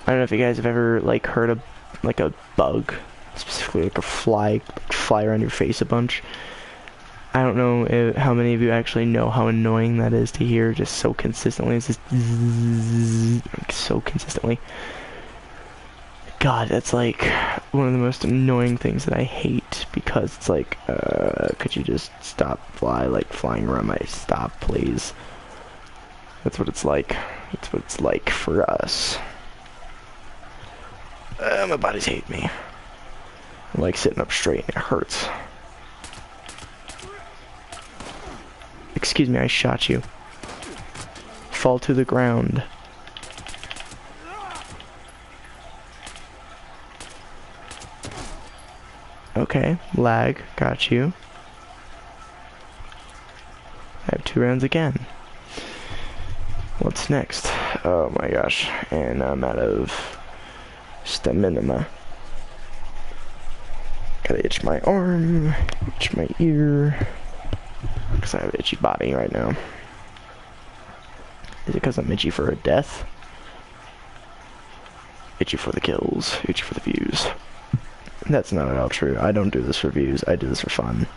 I don't know if you guys have ever, like, heard of, like, a bug. Specifically, like a fly around your face a bunch. I don't know how many of you actually know how annoying that is to hear just so consistently. It's just so consistently. God, that's like one of the most annoying things that I hate, because it's like, could you just stop flying around my stop, please? That's what it's like. That's what it's like for us. My body's hating me. I like sitting up straight and it hurts. Excuse me, I shot you. Fall to the ground. Okay, lag, got you. I have 2 rounds again. What's next? Oh my gosh, and I'm out of stamina. Gotta itch my arm, itch my ear, because I have an itchy body right now. Is it because I'm itchy for a death? Itchy for the kills, itchy for the views. That's not at all true. I don't do this for views, I do this for fun.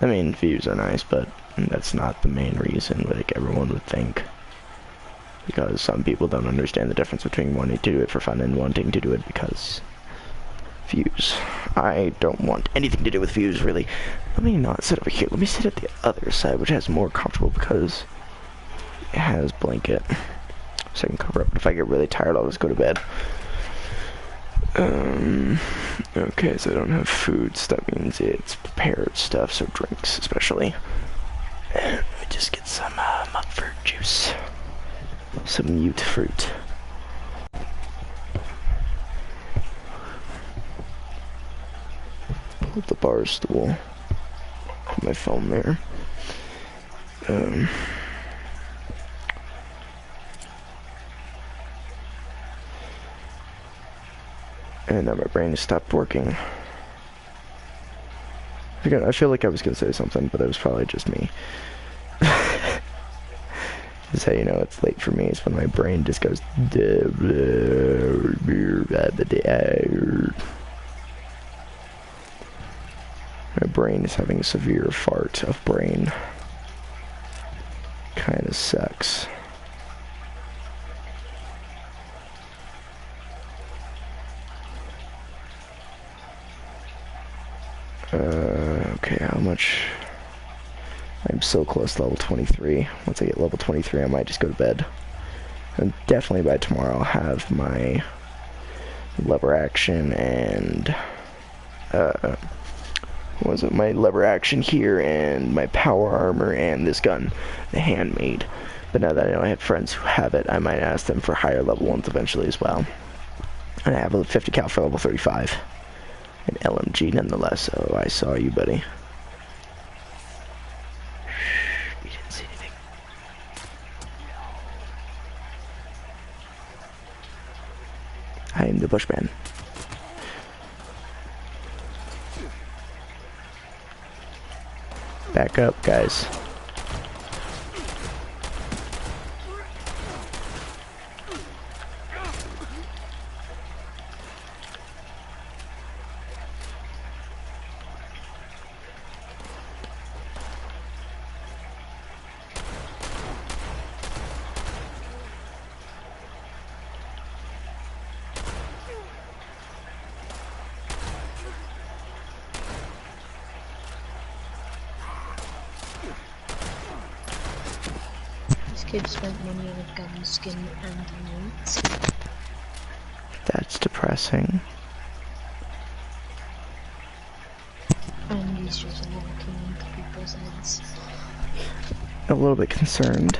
I mean, views are nice, but that's not the main reason like everyone would think. Because some people don't understand the difference between wanting to do it for fun and wanting to do it because views. I don't want anything to do with views, really. Let me not sit over here. Let me sit at the other side, which has more comfortable because it has blanket. So I can cover up. If I get really tired, I'll just go to bed. Okay, so I don't have foods. That means it's prepared stuff, so drinks especially. And let me just get some mugfruit juice. Some mute fruit. Pull up the bar stool. Put my phone there. And now my brain has stopped working. Again, I feel like I was gonna say something, but it was probably just me. This is how you know it's late for me. It's when my brain just goes. My brain is having a severe fart of brain. Kinda sucks. Okay, how much? I'm so close to level 23. Once I get level 23, I might just go to bed. And definitely by tomorrow I'll have my lever action and, what was it? My lever action here and my power armor and this gun, the handmade. But now that I know I have friends who have it, I might ask them for higher level ones eventually as well. And I have a 50 cal for level 35. An LMG nonetheless. Oh, I saw you, buddy. You didn't see anything. I am the Bushman. Back up, guys. Kid spent money on a gun skin and loot. That's depressing. And he's just walking into people's heads. A little bit concerned.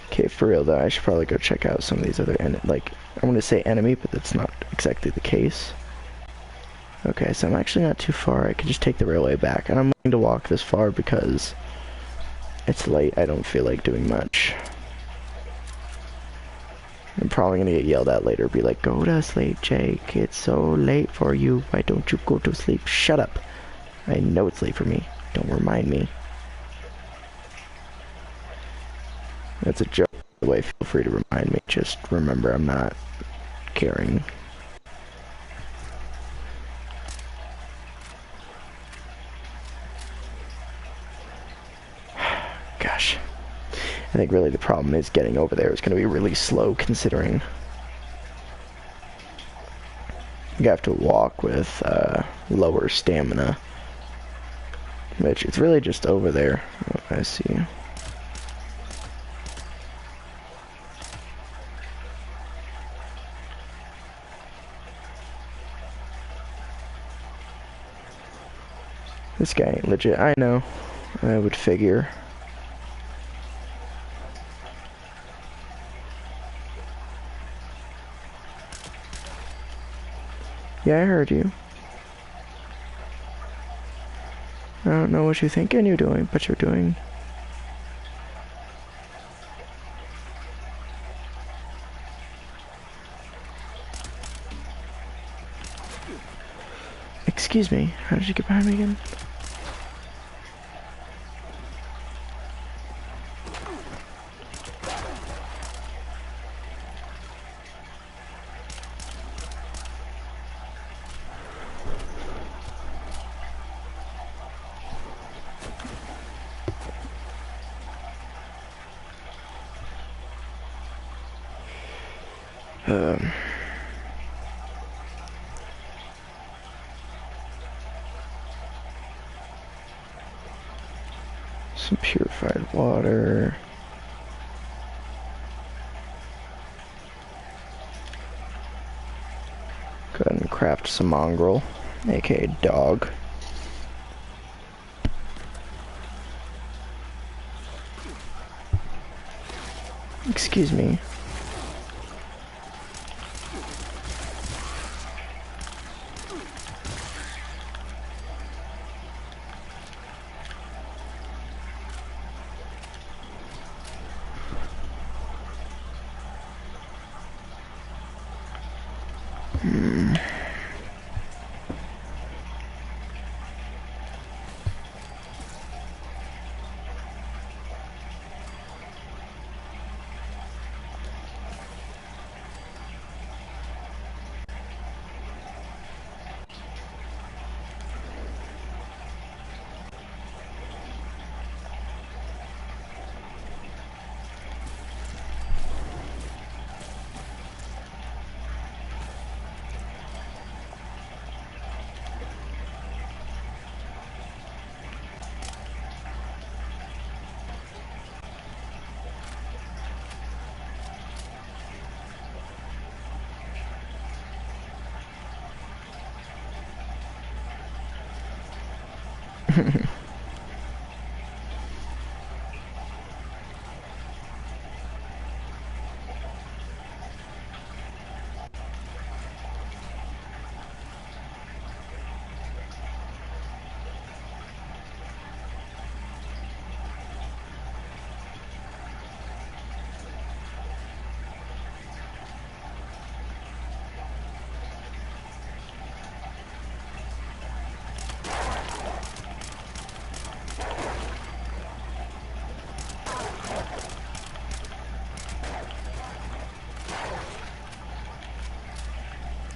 Okay, for real though, I should probably go check out some of these other, like, I want to say enemy, but that's not exactly the case. Okay, so I'm actually not too far. I could just take the railway back, and I'm willing to walk this far because it's late. I don't feel like doing much. I'm probably gonna get yelled at later, be like, go to sleep, Jake. It's so late for you. Why don't you go to sleep? Shut up. I know it's late for me. Don't remind me. That's a joke, by the way. Feel free to remind me. Just remember I'm not caring. Gosh. I think really the problem is getting over there is going to be really slow considering you have to walk with lower stamina. Which it's really just over there. Oh, I see. This guy ain't legit. I know. I would figure. Yeah, I heard you. I don't know what you're thinking you're doing, but you're doing. Excuse me, how did you get behind me again? Some purified water. Go ahead and craft some mongrel, aka dog. Excuse me.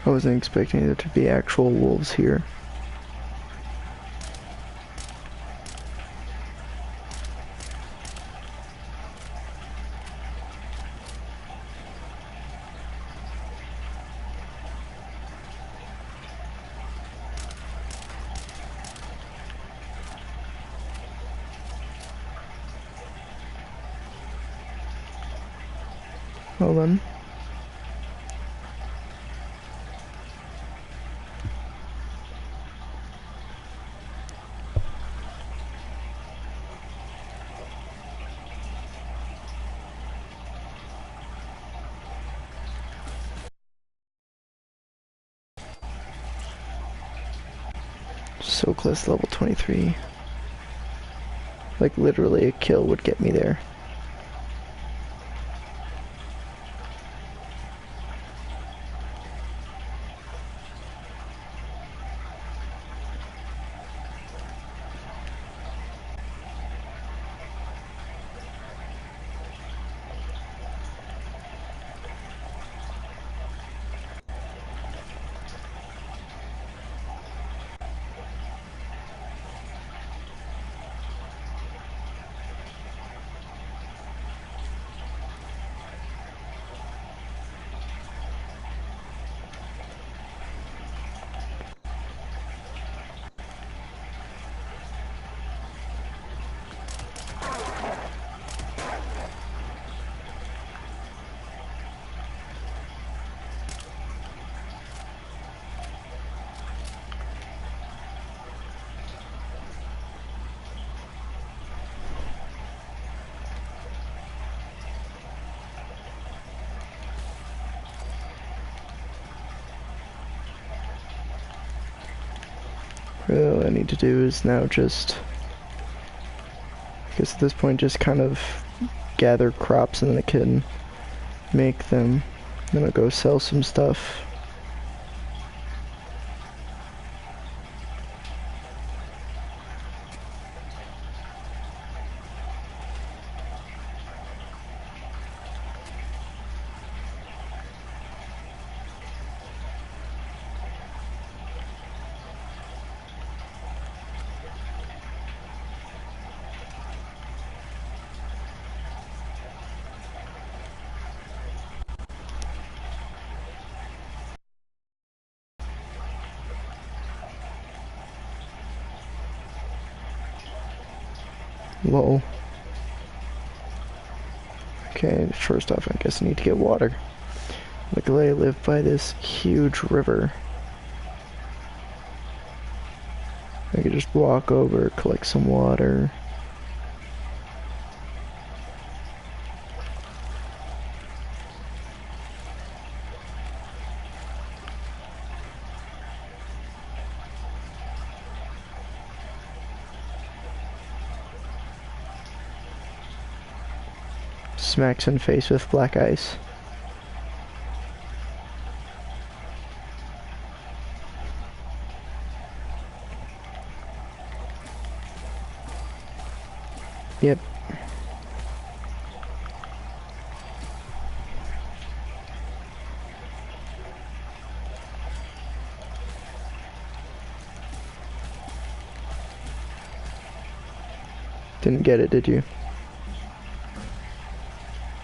I wasn't expecting there to be actual wolves here. Hold on. So close to level 23. Like literally a kill would get me there. Really all I need to do is now just, I guess at this point, just kind of gather crops and then I can make them. Then I'll go sell some stuff. Lol. Okay, first off, I guess I need to get water. Luckily, I live by this huge river. I could just walk over, collect some water. Smacks in face with black ice. Yep. Didn't get it, did you?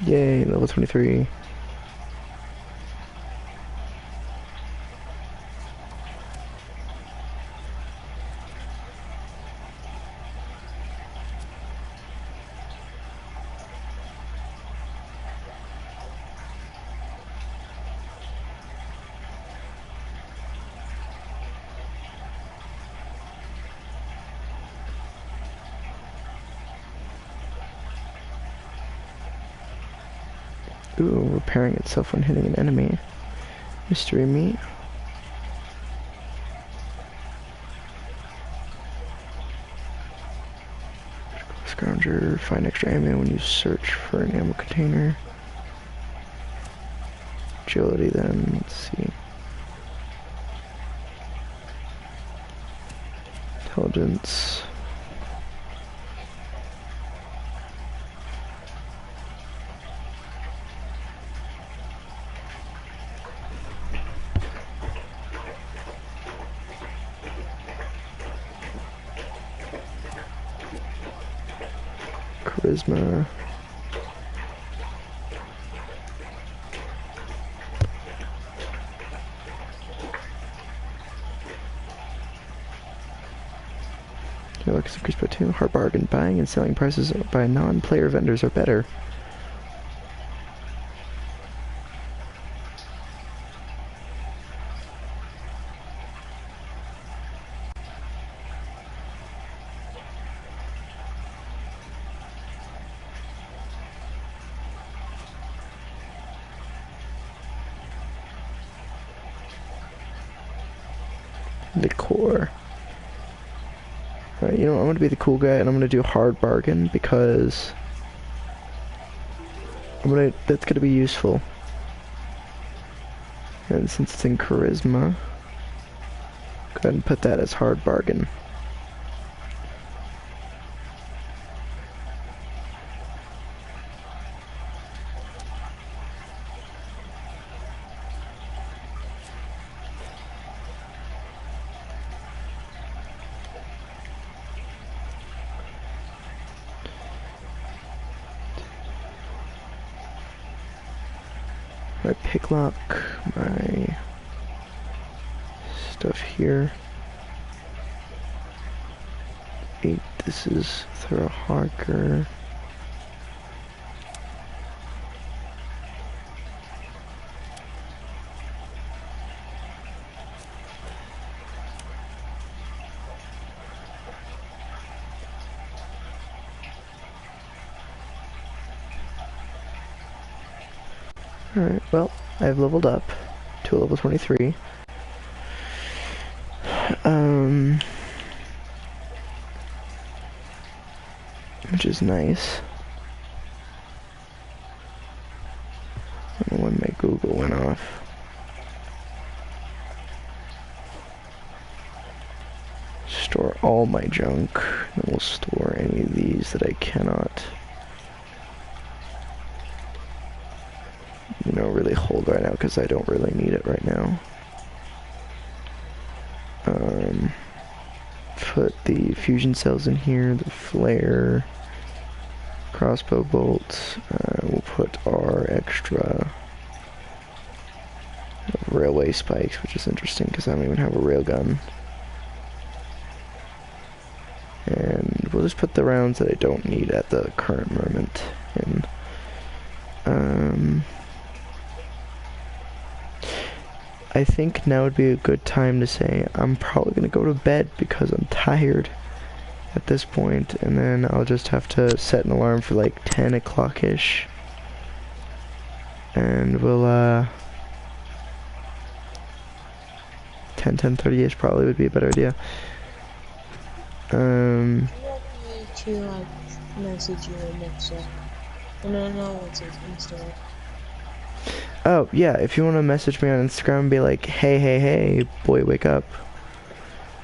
Yay, level 23. Ooh, repairing itself when hitting an enemy. Mystery meat. Scrounger, find extra ammo when you search for an ammo container. Agility then, let's see. Intelligence. Charisma. Your luck is increased by 2. Hard bargain. Buying and selling prices by non-player vendors are better. Liqueur. Alright, you know what, I'm gonna be the cool guy and I'm gonna do hard bargain because that's gonna be useful. And since it's in charisma, go ahead and put that as hard bargain. My picklock, my stuff here. 8, this is throw harker. Alright, well, I've leveled up to a level 23. Which is nice. I don't know when my Google went off. Store all my junk, then we'll store any of these that I cannot, you know, really hold right now because I don't really need it right now. Put the fusion cells in here, the flare, crossbow bolts. We'll put our extra railway spikes, which is interesting because I don't even have a railgun. And we'll just put the rounds that I don't need at the current moment in. I think now would be a good time to say I'm probably gonna go to bed because I'm tired at this point, and then I'll just have to set an alarm for like 10 o'clock-ish. And we'll 10:30-ish probably would be a better idea. You want me to like message you on WhatsApp? No, what's it? Instagram. Oh, yeah, if you want to message me on Instagram and be like, hey, boy, wake up.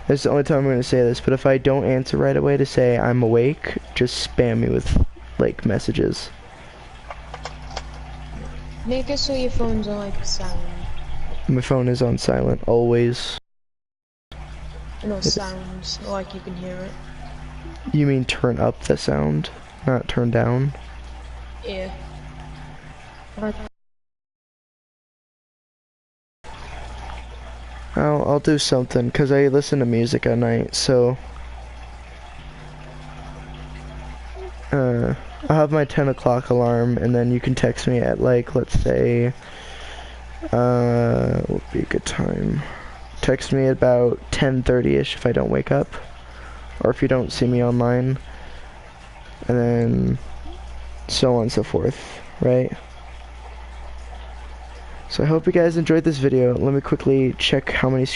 That's the only time I'm going to say this, but if I don't answer right away to say I'm awake, just spam me with, like, messages. Make it so your phone's on, like, silent. My phone is on silent, always. No sounds, like you can hear it. You mean turn up the sound, not turn down? Yeah. I'll do something, because I listen to music at night, so... I'll have my 10 o'clock alarm, and then you can text me at, like, let's say... what would be a good time? Text me at about 10:30-ish if I don't wake up, or if you don't see me online, and then so on and so forth, right? So I hope you guys enjoyed this video. Let me quickly check how many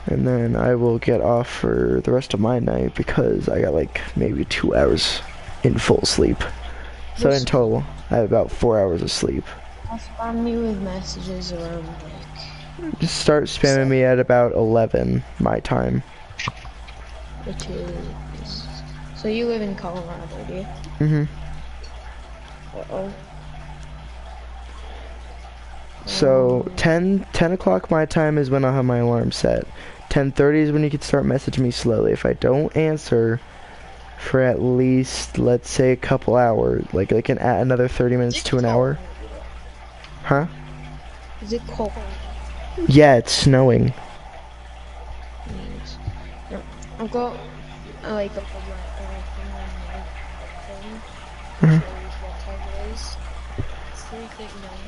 and then I will get off for the rest of my night because I got like maybe 2 hours in full sleep. So in total, I have about 4 hours of sleep. I'll spam me with messages around like. Just start spamming me at about 11 my time. Which is. So you live in Colorado, do you? Mhm. Uh-oh. So 10 o'clock my time is when I'll have my alarm set. 10:30 is when you can start messaging me slowly. If I don't answer for at least, let's say, a couple hours, like another 30 minutes to an hour. Huh? Is it cold? Yeah, it's snowing. No, I've got like a thing on my phone. Mhm. Shows what time it is. It's 3:39.